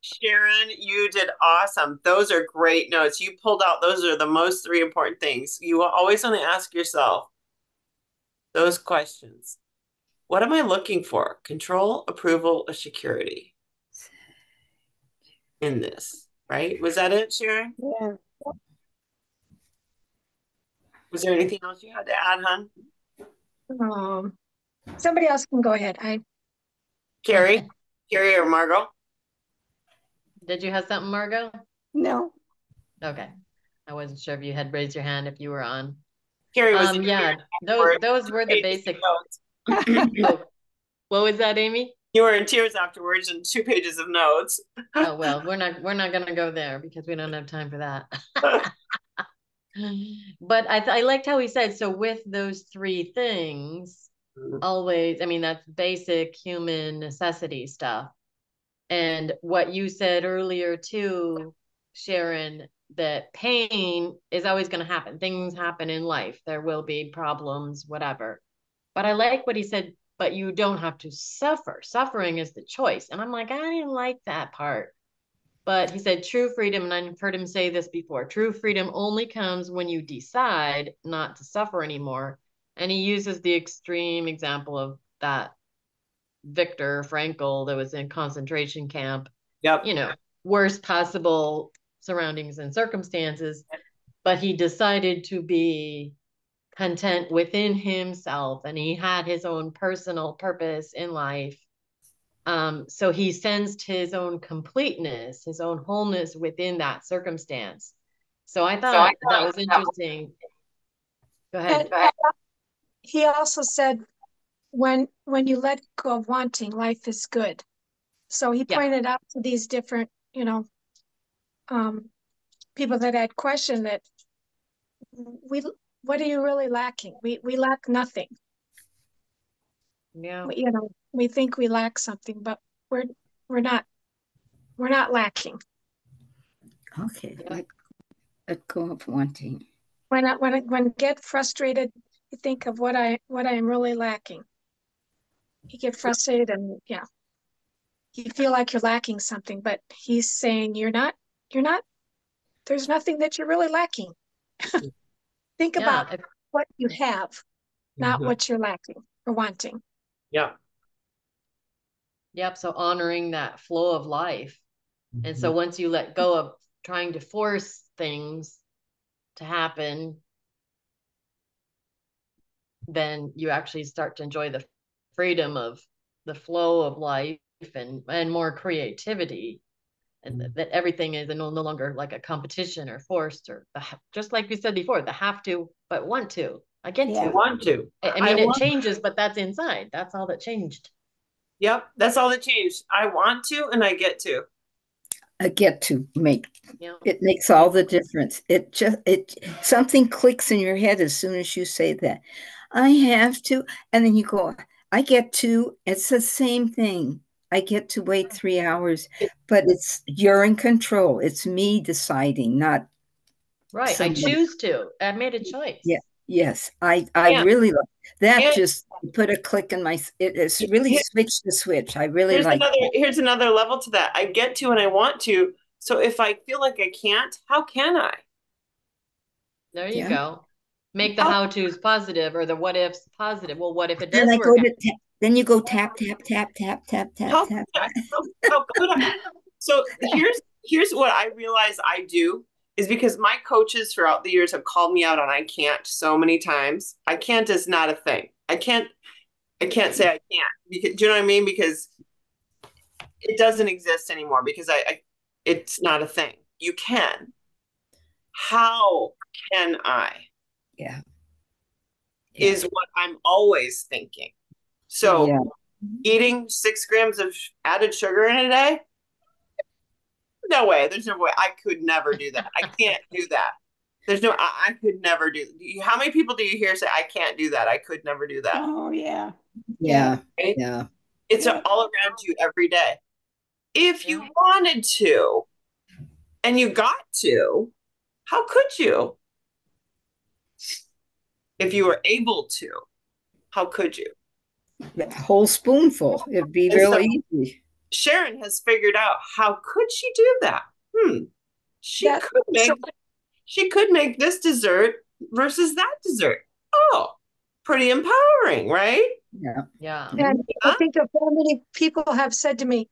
A: Sharon, you did awesome. Those are great notes. You pulled out, those are the most 3 important things. You always want to ask yourself those questions. What am I looking for? Control, approval, or security in this, right? Was that it, Sharon?
G: Yeah.
A: Was there anything else you had to add, hon?
D: Somebody else can go ahead.
A: Carrie? Carrie or Margot?
C: Did you have something, Margot?
G: No.
C: Okay. I wasn't sure if you had raised your hand if you were on.
A: Carrie was in
C: Yeah,
A: tears
C: those were the
A: pages of
C: basic.
A: notes.
C: Oh, what was that, Amy?
A: You were in tears afterwards and 2 pages of notes.
C: Oh well, we're not gonna go there because we don't have time for that. But I liked how he said, so with those 3 things, always, I mean, that's basic human necessity stuff. And what you said earlier too, Sharon, that pain is always going to happen. Things happen in life. There will be problems, whatever. But I like what he said, but you don't have to suffer. Suffering is the choice. And I'm like, I didn't like that part. But he said true freedom, and I've heard him say this before, true freedom only comes when you decide not to suffer anymore. And he uses the extreme example of that Viktor Frankl that was in concentration camp,
A: Yep.
C: Worst possible surroundings and circumstances, but he decided to be content within himself, and he had his own personal purpose in life. So he sensed his own completeness, his own wholeness within that circumstance. So I thought that was interesting. Go ahead.
D: He also said, when you let go of wanting, life is good. So he pointed out to these different, people that had questioned that what are you really lacking? We lack nothing.
C: Yeah.
D: We think we lack something, but we're not lacking.
B: Okay, let go of wanting.
D: When get frustrated you think of what I am really lacking. You get frustrated and yeah, you feel like you're lacking something, but he's saying you're not, there's nothing that you're really lacking. Think about
C: Yeah.
D: what you have, not
A: Mhm.
D: what you're lacking or wanting.
A: Yeah.
C: Yep. So honoring that flow of life. And so
A: Mhm.
C: once you let go of trying to force things to happen, then you actually start to enjoy the freedom of the flow of life and more creativity. And that everything is no longer like a competition or forced or just like we said before, the have to, but want to. I get
A: I
G: Yeah.
C: to.
A: want to.
C: I
A: I
C: mean, it
A: want.
C: changes, but that's inside. That's all that changed.
A: Yep. That's all that changed. I want to, and I get to.
B: I get to make
C: Yeah.
B: it makes all the difference. It something clicks in your head as soon as you say that. I have to, and then you go, I get to, it's the same thing. I get to wait 3 hours, but it's you're in control. It's me deciding, not
C: Right. I
B: somebody.
C: choose to. I made a choice.
B: Yeah, yes. I
A: And
B: really like that.
A: and
B: Just put a click in my it's really switched the switch. I really like that.
A: here's another level to that. I get to and I want to. So if I feel like I can't, how can I?
C: There you
B: Yeah.
C: go. Make the
A: How
C: how to's positive or the what ifs positive. Well, what if it
B: Then
C: does
B: I
C: work
B: go
C: out?
B: to then you go tap, tap, tap, tap, tap, tap,
A: how could
B: tap.
A: I? How could I? So here's what I realize I do is because my coaches throughout the years have called me out on I can't so many times. I can't is not a thing. I can't say I can't because do you know what I mean? Because it doesn't exist anymore because I it's not a thing. You can. How can I?
B: Yeah. Yeah.
A: Is what I'm always thinking. So
B: Yeah.
A: eating 6 grams of added sugar in a day? No way. There's no way. I could never do that. I can't do that. There's no, I could never do. How many people do you hear say, I can't do that? I could never do that.
G: Oh, yeah. Yeah.
B: Yeah.
A: Right?
B: Yeah.
A: It's
G: Yeah.
A: all around you every day. If you
C: Yeah.
A: wanted to and you got to, how could you? If you were able to, how could you?
B: A whole spoonful. It'd be
A: And
B: real
A: so
B: easy.
A: Sharon has figured out how could she do that? She
D: That
A: could
D: so
A: make this dessert versus that dessert. Oh, pretty empowering, right?
B: Yeah.
C: Yeah.
D: and I
A: Huh?
D: think of how many people have said to me,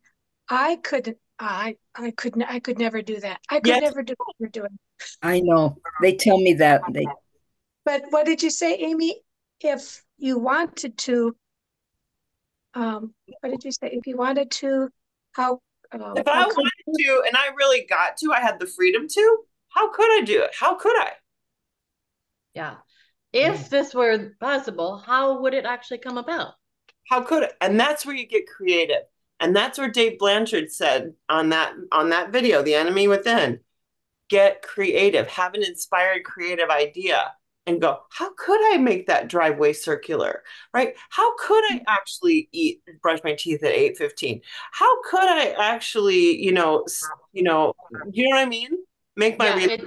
D: I could never do that. I could
A: Yes.
D: never do what you're doing.
B: I know. They tell me that. They
D: But what did you say, Amy? If you wanted to, what did you say? If you wanted to, how
A: If I
D: how could
A: wanted to and I really got to, I had the freedom to, how could I do it? How could I?
C: Yeah. If this were possible, how would it actually come about?
A: How could it? And that's where you get creative. And that's where Dave Blanchard said on that video, The Enemy Within, get creative, have an inspired creative idea and go, how could I make that driveway circular? Right? How could I actually brush my teeth at 8:15? How could I actually, you know what I mean? Make my
C: Yeah,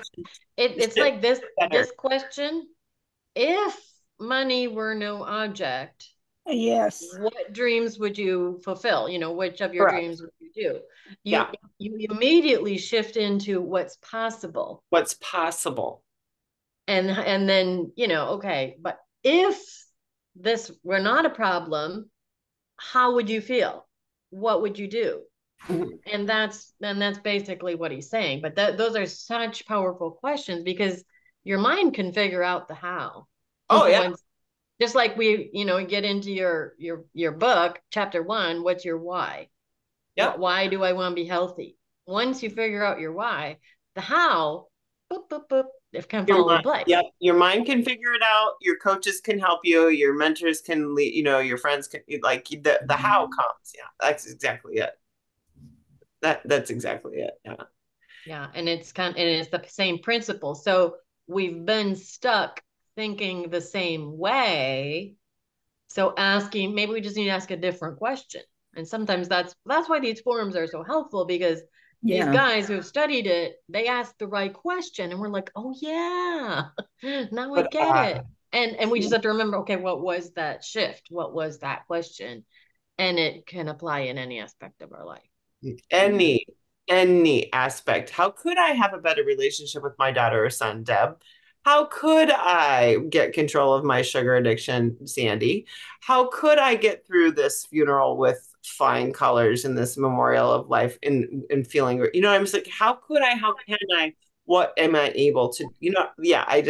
C: it's
A: relationship
C: like this
A: better.
C: question. If money were no object,
G: Yes.
C: what dreams would you fulfill? Which of your
A: Correct.
C: dreams would you do? You
A: Yeah.
C: you immediately shift into what's possible.
A: What's possible.
C: And then, okay, but if this were not a problem, how would you feel? What would you do?
A: Mhm.
C: And that's basically what he's saying. But those are such powerful questions because your mind can figure out the how.
A: Oh yeah.
C: Once, just like we, get into your book, chapter 1, what's your why?
A: Yep.
C: Why do I want to be healthy? Once you figure out your why, the how, boop, boop, boop, it can
A: Your
C: fall into
A: mind,
C: place.
A: yep. Your mind can figure it out. Your coaches can help you. Your mentors can lead, your friends can like the how comes. Yeah, that's exactly it. That's exactly it. Yeah.
C: Yeah, and it's the same principle. So we've been stuck thinking the same way. So maybe we just need to ask a different question. And sometimes that's why these forums are so helpful because these
B: yeah.
C: guys who've studied it, they ask the right question and we're like, oh yeah, now I
A: But
C: get it. And we just have to remember, okay, what was that shift? What was that question? And it can apply in any aspect of our life.
A: Any any aspect. How could I have a better relationship with my daughter or son, Deb? How could I get control of my sugar addiction, Sandy? How could I get through this funeral with flying colors and this memorial of life and feeling, you know, I'm just like, how could I, how can I, what am I able to, you know, yeah, I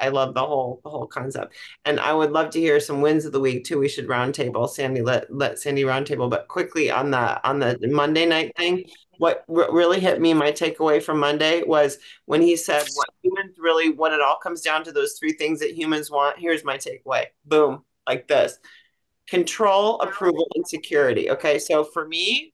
A: love the whole concept. And I would love to hear some wins of the week too. We should roundtable. Sandy, let Sandy roundtable. But quickly on the Monday night thing, what really hit me, my takeaway from Monday was when he said what humans really, when it all comes down to those three things that humans want. Here's my takeaway. Boom, like this: control, approval, and security. Okay, so for me,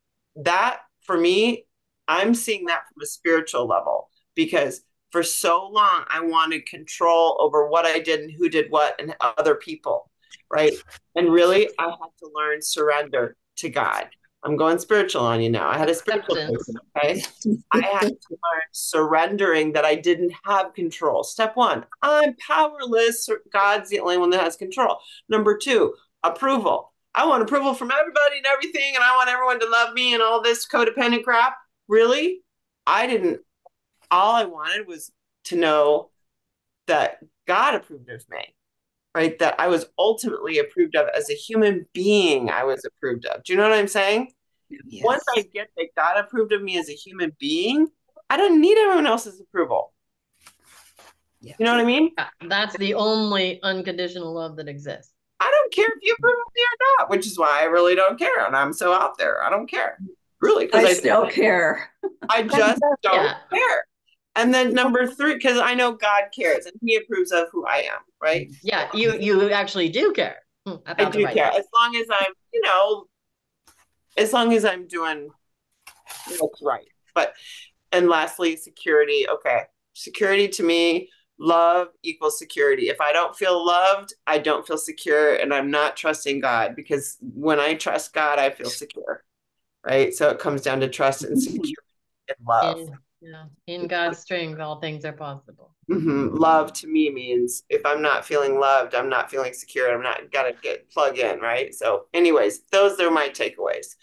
A: I'm seeing that from a spiritual level because for so long I wanted control over what I did and who did what and other people, right? And really, I had to learn surrender to God. I'm going spiritual on you now. I had a spiritual
C: Acceptance.
A: person, okay? I had to learn surrendering that I didn't have control. Step one, I'm powerless. God's the only one that has control. Number two, approval. I want approval from everybody and everything, and I want everyone to love me and all this codependent crap. Really? I didn't. All I wanted was to know that God approved of me, right? That I was ultimately approved of as a human being, I was approved of. Do you know what I'm saying? Once
B: Yes.
A: I get that God approved of me as a human being, I don't need everyone else's approval.
B: Yeah.
A: You know what I mean?
C: Yeah, that's the only unconditional love that exists.
A: I don't care if you approve of me or not, which is why I really don't care. And I'm so out there. I don't care. Really, because
F: I still care.
A: I just don't
C: Yeah.
A: care. And then number three, because I know God cares and he approves of who I am, right?
C: Yeah, you actually do care
A: I
C: about the
A: do
C: right
A: care.
C: thing.
A: As long as I'm, you know, as long as I'm doing what's right. But and lastly, security. Okay. Security to me, love equals security. If I don't feel loved, I don't feel secure and I'm not trusting God because when I trust God, I feel secure, right? So it comes down to trust and security and love.
C: In God's strength, all things are possible.
A: Love to me means if I'm not feeling loved, I'm not feeling secure. I'm not gotta get plug in, right? So, anyways, those are my takeaways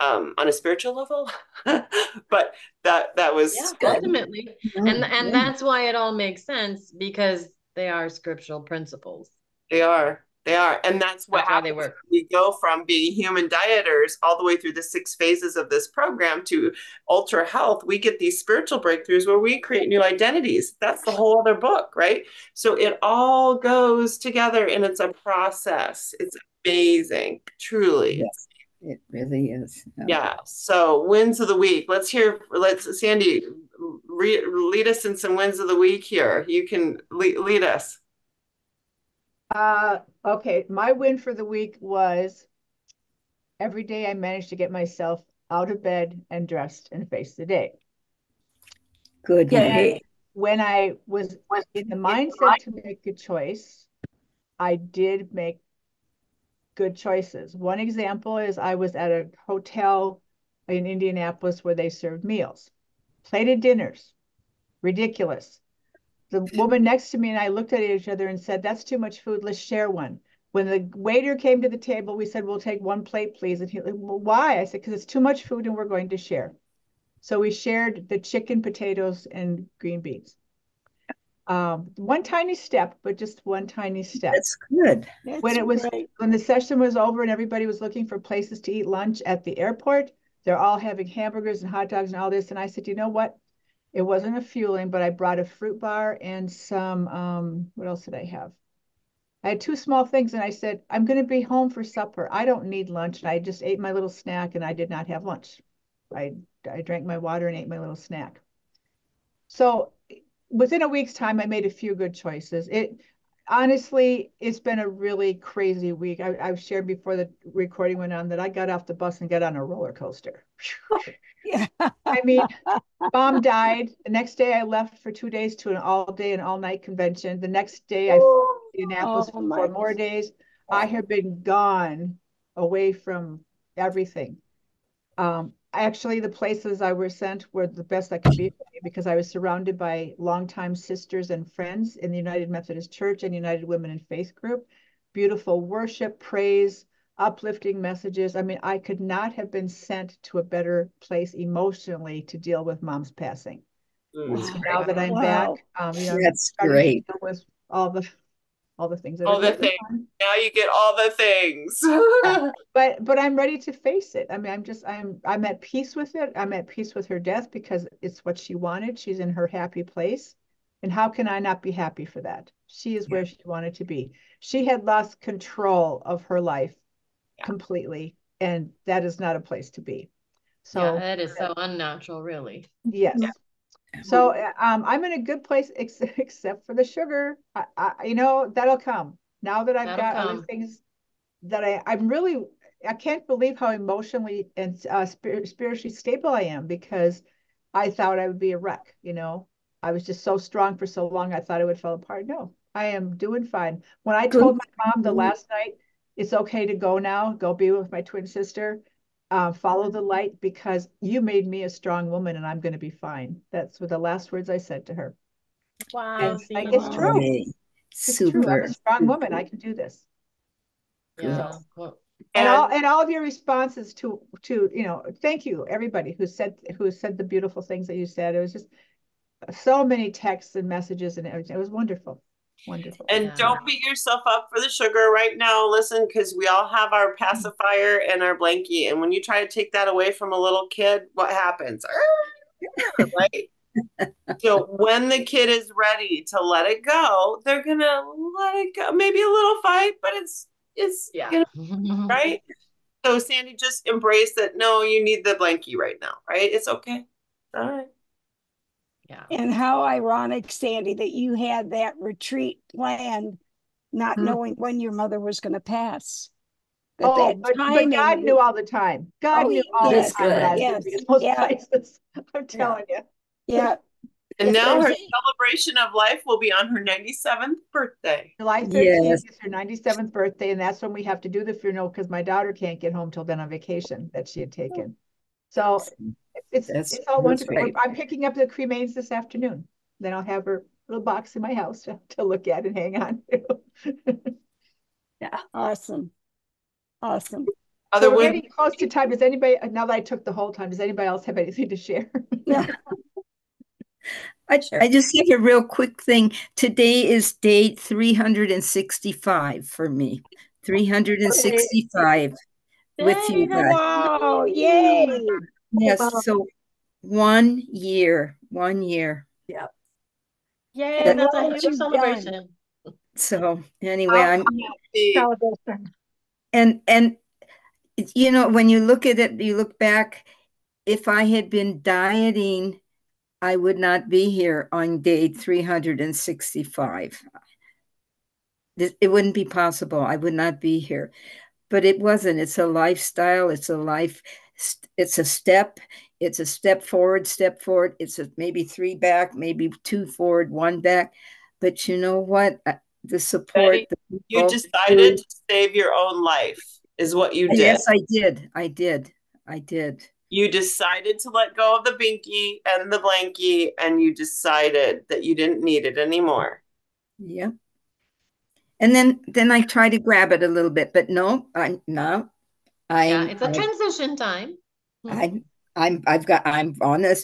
A: on a spiritual level. But that
C: Yeah,
A: was good.
C: ultimately. And
B: Yeah.
C: that's why it all makes sense because they are scriptural principles.
A: They are. They are. And that's what
C: That's why they
A: happens.
C: work.
A: We go from being human dieters all the way through the 6 phases of this program to ultra health. We get these spiritual breakthroughs where we create new identities. That's the whole other book, right? So it all goes together and it's a process. It's amazing, truly.
B: Yes, it really is.
A: Yeah. So wins of the week. Let's Sandy lead us in some wins of the week here. You can lead us.
H: Okay, my win for the week was every day I managed to get myself out of bed and dressed and face the day.
B: Good.
F: Yay.
H: When I was in the mindset to make a choice, I did make good choices. One example is I was at a hotel in Indianapolis where they served meals, plated dinners, ridiculous. The woman next to me and I looked at each other and said, "That's too much food. Let's share one." When the waiter came to the table, we said, "We'll take one plate, please." And he, "Well, why?" I said, "Because it's too much food and we're going to share." So we shared the chicken, potatoes, and green beans. One tiny step, but just one tiny step.
B: That's good.
H: When it was
G: Great.
H: when the session was over and everybody was looking for places to eat lunch at the airport, they're all having hamburgers and hot dogs and all this. And I said, "You know what? It wasn't a fueling, but I brought a fruit bar and some, what else did I have? I had two small things and I said, I'm going to be home for supper. I don't need lunch. And I just ate my little snack and I did not have lunch. I drank my water and ate my little snack. So within a week's time, I made a few good choices. It honestly, it's been a really crazy week. I've shared before the recording went on that I got off the bus and got on a roller coaster.
G: Yeah.
H: I mean, mom died. The next day I left for 2 days to an all day and all night convention. The next day I flew to Indianapolis
G: Oh
H: for
G: my
H: 4 more days. I
G: God.
H: have been gone away from everything. actually, the places I were sent were the best that could be for me because I was surrounded by longtime sisters and friends in the United Methodist Church and United Women in Faith group. Beautiful worship, praise, uplifting messages. I mean, I could not have been sent to a better place emotionally to deal with mom's passing.
A: That's
F: Wow.
H: Now that I'm back,
G: Wow.
H: I'm
B: That's
H: starting to
B: great.
H: deal with all the things that are
A: all the
H: going
A: things.
H: on.
A: Now you get all the things.
H: But I'm ready to face it. I mean, I'm at peace with it. I'm at peace with her death because it's what she wanted. She's in her happy place. And how can I not be happy for that? She is where she wanted to be. She had lost control of her life completely, and that is not a place to be.
C: Yeah,
H: So
C: that is so unnatural, really.
H: yes. So I'm in a good place except for the sugar. That'll come. Now that I've
C: That'll
H: got other
C: come.
H: things that I can't believe how emotionally and spiritually stable I am because I thought I would be a wreck. I was just so strong for so long. I thought I would fall apart. No, I am doing fine. When I
B: Good.
H: told my mom the last night, it's okay to go now, go be with my twin sister, follow the light because you made me a strong woman and I'm going to be fine. That's what the last words I said to her.
C: Wow,
H: And
C: see,
H: it's true.
B: Okay.
H: It's true. I'm
B: Super.
H: a strong woman. I can do this.
B: Good.
C: yeah. Well,
H: And
A: And
H: all of your responses to thank you everybody who said the beautiful things that you said. It was just so many texts and messages and everything. It was wonderful. Wonderful.
A: and
C: yeah.
A: don't beat yourself up for the sugar right now. Listen, because we all have our pacifier and our blankie, and when you try to take that away from a little kid, what happens? Right? So when the kid is ready to let it go, they're gonna let it go. Maybe a little fight, but it's
C: Yeah.
A: gonna right. So Sandy, just embrace that. No, you need the blankie right now, right? It's okay. All right.
C: Yeah.
G: And how ironic, Sandy, that you had that retreat planned, not knowing when your mother was going to pass.
H: Oh,
G: That
H: but God
G: timing.
H: knew all the time. God
G: Oh,
H: knew all the
F: That's
G: yes,
H: time that I
F: good.
H: was going to be
G: yes,
H: in those
G: yeah,
H: places. I'm
G: yeah,
H: telling you.
G: yeah.
A: And
G: If
A: now
G: there's
A: her celebration of life will be on her 97th birthday.
H: July 13th
B: Yes.
H: is her 97th birthday, and that's when we have to do the funeral because my daughter can't get home till then on vacation that she had taken. So
B: That's
H: it's all wonderful.
B: perfect.
H: I'm picking up the cremains this afternoon. Then I'll have her little box in my house to look at and hang on to.
F: Yeah.
G: awesome, awesome.
H: So
A: Other
H: we're
A: women,
H: getting close to time. Now that I took the whole time, does anybody else have anything to share?
G: Yeah.
B: I just have a real quick thing. Today is day 365 for me. 365 with
C: Dang,
B: you
C: that's
B: guys.
G: Wow,
C: amazing.
G: yay.
B: Yes, so 1 year, 1 year.
F: Yeah.
C: Yay,
G: And
B: That,
G: look
C: that's a
G: what
C: huge
G: you've done.
C: celebration.
B: so anyway,
H: I'll
B: I'm
A: see,
D: Celebration.
B: and when you look at it, you look back, if I had been dieting, I would not be here on day 365. It wouldn't be possible. I would not be here. But it wasn't. It's a lifestyle. It's a life. It's a step. It's a step forward, step forward. It's maybe three back, maybe two forward, one back. But you know what? The support,
A: Betty,
B: the
A: you
B: people
A: decided
B: who,
A: to save your own life, is what you did.
B: yes, I did. I did. I did.
A: You decided to let go of the binky and the blankie, and you decided that you didn't need it anymore.
B: Yeah. And then I try to grab it a little bit, but no, I'm no,
C: Yeah,
B: I'm
C: it's a transition time.
B: I'm I'm on a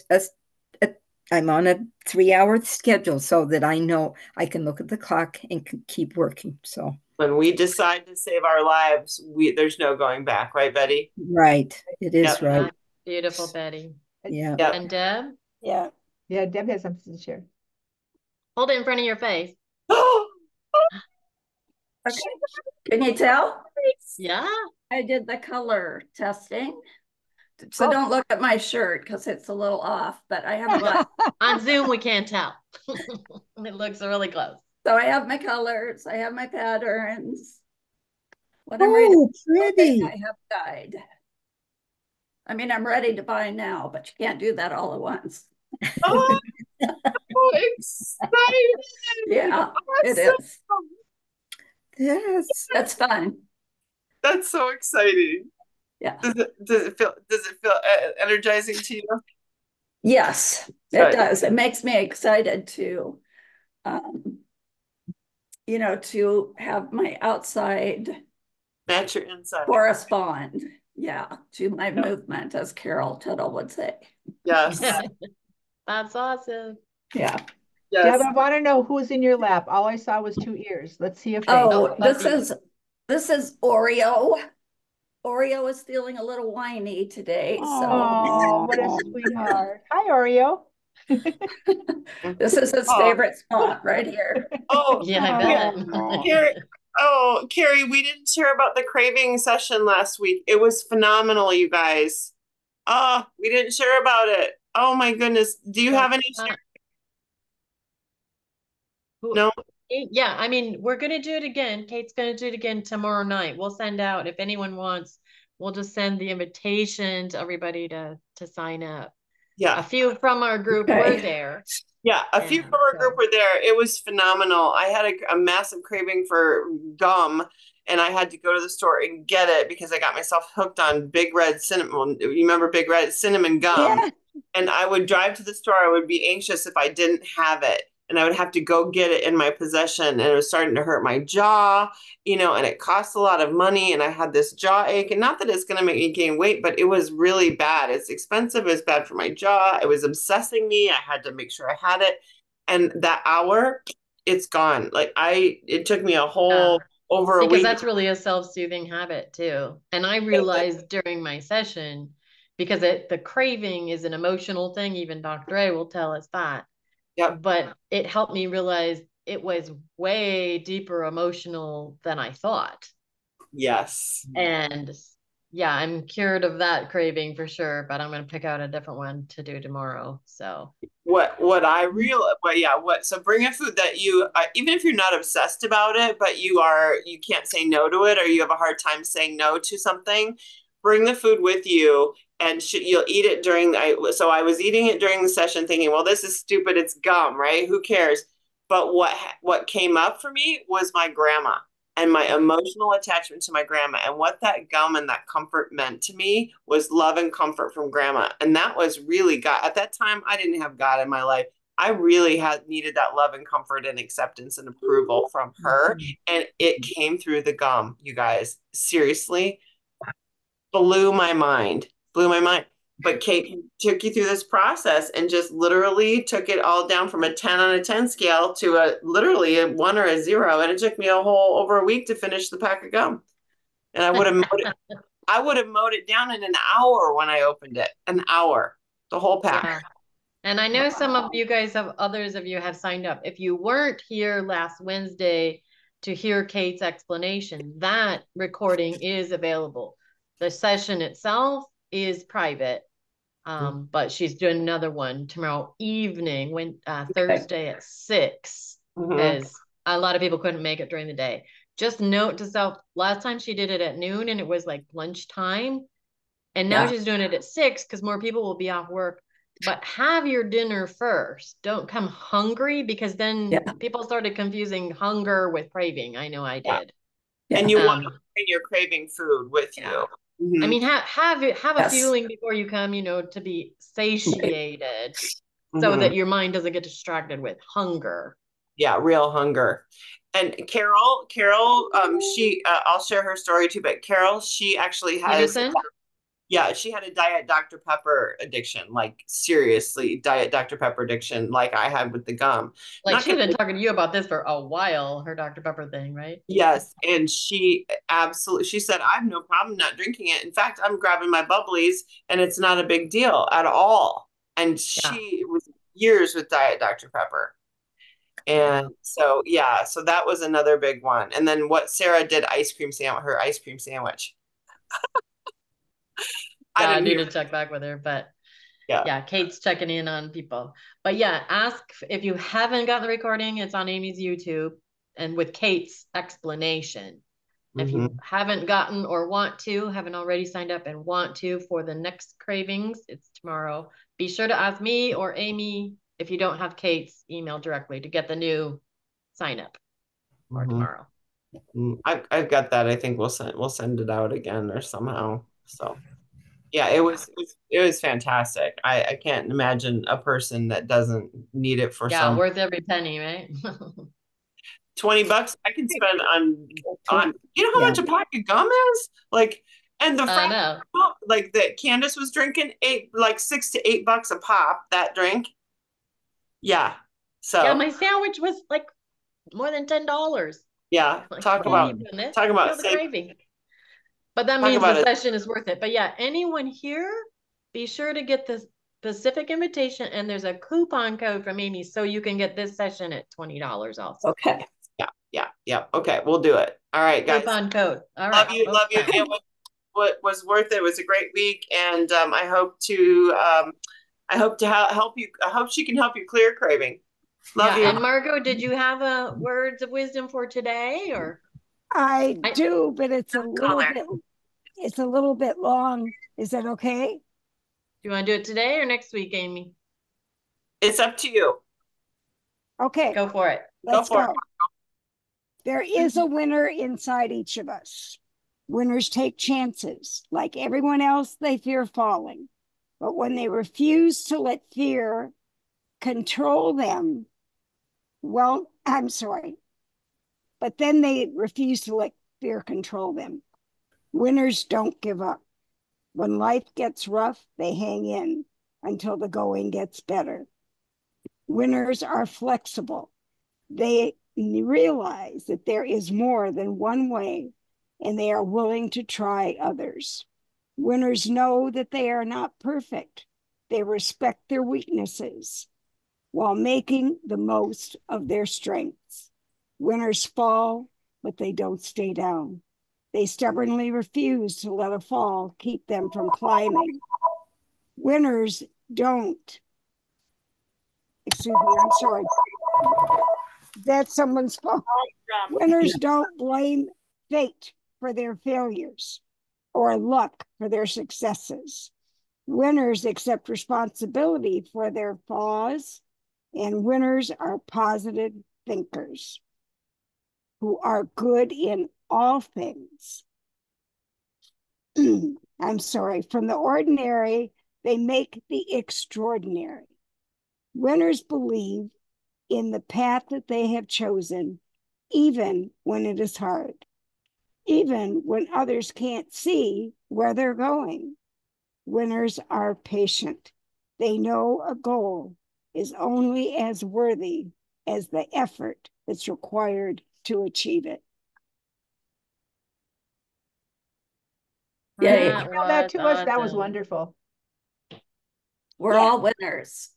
B: I'm on a 3 hour schedule so that I know I can look at the clock and can keep working. So
A: When we decide to save our lives, there's no going back, right, Betty?
B: right, it is
A: Yep.
B: right.
C: That's beautiful, Betty.
B: Yeah.
A: Yep.
C: And Deb,
G: Yeah.
H: Yeah, Deb has something to share.
C: hold it in front of your face.
F: Okay. Can you tell?
C: Yeah.
F: I did the color testing. So
H: Oh.
F: don't look at my shirt because it's a little off, but I haven't got.
C: On Zoom, we can't tell. It looks really close.
F: So I have my colors, I have my patterns. When I'm ready
B: Oh,
F: to
B: pretty.
F: I have dyed. I mean, I'm ready to buy now, but you can't do that all at once.
A: Oh, excited.
F: Yeah, it
A: Awesome.
F: is.
B: Yes.
F: That's fun.
A: That's so exciting.
F: Yeah.
A: Does it feel energizing to you?
F: Yes, it
A: Good.
F: does. It makes me excited to, um, to have my outside
A: Match your inside.
F: correspond, yeah, to my
A: Yeah.
F: movement, as Carol Tuttle would say.
A: Yes.
C: That's awesome.
F: Yeah.
H: Deb,
A: Yes.
H: I want to know who's in your lap. All I saw was 2 ears. Let's see a face.
F: Oh,
C: Oh,
F: this is Oreo. Oreo is feeling a little whiny today, so
H: Oh, what a sweetheart. Hi, Oreo.
F: this is his
A: Oh,
F: favorite spot right here.
A: oh,
C: yeah, I
A: yeah.
C: bet.
A: Carrie, Carrie, we didn't share about the craving session last week. It was phenomenal, you guys. We didn't share about it. Oh my goodness. Do you have any? No?
C: Yeah, I mean, we're gonna do it again. Kate's gonna do it again tomorrow night. We'll send out if anyone wants. We'll just send the invitation to everybody to sign up. A
A: Yeah.
C: few from our group were
F: Okay.
C: there,
A: Yeah, a few
C: and
A: from our group
C: so
A: were there. It was phenomenal. I had a massive craving for gum, and I had to go to the store and get it because I got myself hooked on Big Red cinnamon. You remember Big Red cinnamon gum?
G: Yeah.
A: And I would drive to the store. I would be anxious if I didn't have it, and I would have to go get it in my possession. And it was starting to hurt my jaw, and it cost a lot of money. And I had this jaw ache, and not that it's going to make me gain weight, but it was really bad. It's expensive. It's bad for my jaw. It was obsessing me. I had to make sure I had it. And that hour, it's gone. It took me a
C: yeah,
A: whole over a
C: because
A: week.
C: that's really a self-soothing habit too. And I realized during my session, because the craving is an emotional thing, even Dr. A will tell us that.
A: Yep.
C: But it helped me realize it was way deeper emotional than I thought.
A: Yes.
C: And yeah, I'm cured of that craving for sure, but I'm going to pick out a different one to do tomorrow. So
A: What I real what yeah what so bring a food that you even if you're not obsessed about it, but you can't say no to it, or you have a hard time saying no to something. Bring the food with you, and you'll eat it so I was eating it during the session thinking, well, this is stupid, it's gum, right? Who cares? But what came up for me was my grandma and my emotional attachment to my grandma, and what that gum and that comfort meant to me was love and comfort from grandma. And that was really God. At that time, I didn't have God in my life. I really had needed that love and comfort and acceptance and approval from her. And it came through the gum, you guys. Seriously, blew my mind. But Kate took you through this process and just literally took it all down from a 10 on a 10 scale to literally a 1 or a 0. And it took me over a week to finish the pack of gum. And I would have mowed it down in an hour when I opened it. An hour, the whole pack.
C: yeah. And I know some of you guys others of you have signed up. If you weren't here last Wednesday to hear Kate's explanation, that recording is available. The session itself is private, but she's doing another one tomorrow evening, Thursday at 6, because a lot of people couldn't make it during the day. Just note to self, last time she did it at noon and it was like lunchtime. And now she's doing it at 6 because more people will be off work. But have your dinner first. Don't come hungry, because then people started confusing hunger with craving. I know I did.
A: And you want to bring your craving food with you.
C: I mean, have a fueling before you come, to be satiated, so that your mind doesn't get distracted with hunger.
A: Yeah, real hunger. And Carol, I'll share her story too, but Carol, she actually has, she had a Diet Dr. Pepper addiction, like seriously, Diet Dr. Pepper addiction, like I had with the gum.
C: Like she's been talking to you about this for a while, her Dr. Pepper thing, right?
A: Yes. And she said, I have no problem not drinking it. In fact, I'm grabbing my bubblies and it's not a big deal at all. And she was years with Diet Dr. Pepper. And so that was another big one. And then what Sarah did, her ice cream sandwich.
C: I need to check back with her, but Kate's checking in on people. But ask if you haven't got the recording. It's on Amy's YouTube and with Kate's explanation. If you haven't gotten or haven't already signed up and want to for the next cravings, it's tomorrow. Be sure to ask me or Amy if you don't have Kate's email directly to get the new sign up for tomorrow.
A: I've got that. I think we'll send it out again or somehow. So yeah, it was fantastic. I can't imagine a person that doesn't need it for
C: Yeah,
A: some
C: worth every penny, right?
A: $20 I can spend on you know how
G: Yeah.
A: much a pack of gum is? Like, and the
C: I
A: fraction
C: know.
A: like that Candace was drinking, like $6 to $8 a pop, that drink. Yeah.
C: Yeah,
A: So
C: my sandwich was like more than $10.
A: yeah,
C: Like,
A: talk
C: oh
A: about
C: my goodness,
A: talk about
C: feel the
A: save
C: craving. But that
A: talk
C: means the
A: about it.
C: session is worth it. But yeah, anyone here, be sure to get the specific invitation, and there's a coupon code from Amy, so you can get this session at $20 also.
F: Okay.
A: Yeah. Okay, we'll do it. All right, guys.
C: Coupon code. All
A: Love
C: right.
A: you, love you.
C: Okay.
A: It was what was worth it. It was a great week, and I hope to help you. I hope she can help you clear craving. Love
C: Yeah,
A: you.
C: and Margot, did you have a words of wisdom for today, or
G: I
C: I,
G: do, but it's a
A: Color.
G: little bit long. Is that okay?
C: do you want to do it today or next week, Amy?
A: It's up to you.
G: Okay,
C: Go for it.
A: Go
G: let's
A: for it.
G: go. There is a winner inside each of us. Winners take chances. Like everyone else, they fear falling. But when they refuse to let fear control them, well, I'm sorry, but then they refuse to let fear control them. Winners don't give up. When life gets rough, they hang in until the going gets better. Winners are flexible. They realize that there is more than one way, and they are willing to try others. Winners know that they are not perfect. They respect their weaknesses while making the most of their strengths. Winners fall, but they don't stay down. They stubbornly refuse to let a fall keep them from climbing. Winners don't, excuse me, I'm sorry, that's someone's fault. Winners don't blame fate for their failures or luck for their successes. Winners accept responsibility for their flaws, and winners are positive thinkers who are good in all things. I'm sorry, from the ordinary, they make the extraordinary. Winners believe in the path that they have chosen, even when it is hard, even when others can't see where they're going. Winners are patient. They know a goal is only as worthy as the effort that's required to achieve it.
F: Yay.
C: That
H: Tell that
C: was
H: to us. That was
C: awesome.
H: wonderful.
F: We're
G: Yeah.
F: all winners.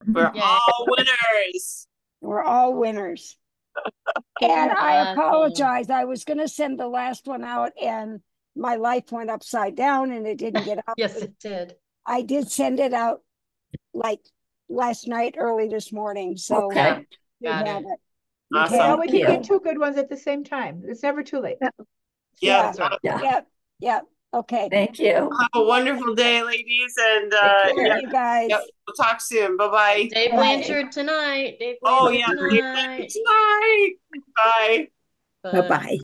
A: We're
C: Yay.
A: all winners.
G: We're all winners. And
C: That's
G: I
C: awesome.
G: apologize. I was going to send the last one out and my life went upside down and it didn't get out.
C: Yes, it did.
G: I did send it out like last night, early this morning. So
F: Okay.
G: you
C: Got
G: have
C: it.
G: it.
A: Awesome.
H: Well,
G: Okay.
H: we
F: Thank
H: can get
F: you.
H: two good ones at the same time. It's never too late.
A: Yeah.
C: That's right.
F: Yeah.
G: Yep. Yep. Okay.
F: Thank you.
A: Have a wonderful day, ladies, and
F: Take
G: Thank
F: care.
G: you guys.
A: yep, we'll talk soon. Bye-bye.
C: Dave
G: Bye.
C: Blanchard tonight. Dave
A: Oh
C: Blanchard
A: yeah,
C: tonight.
A: tonight. Bye.
C: Bye.
B: Bye-bye.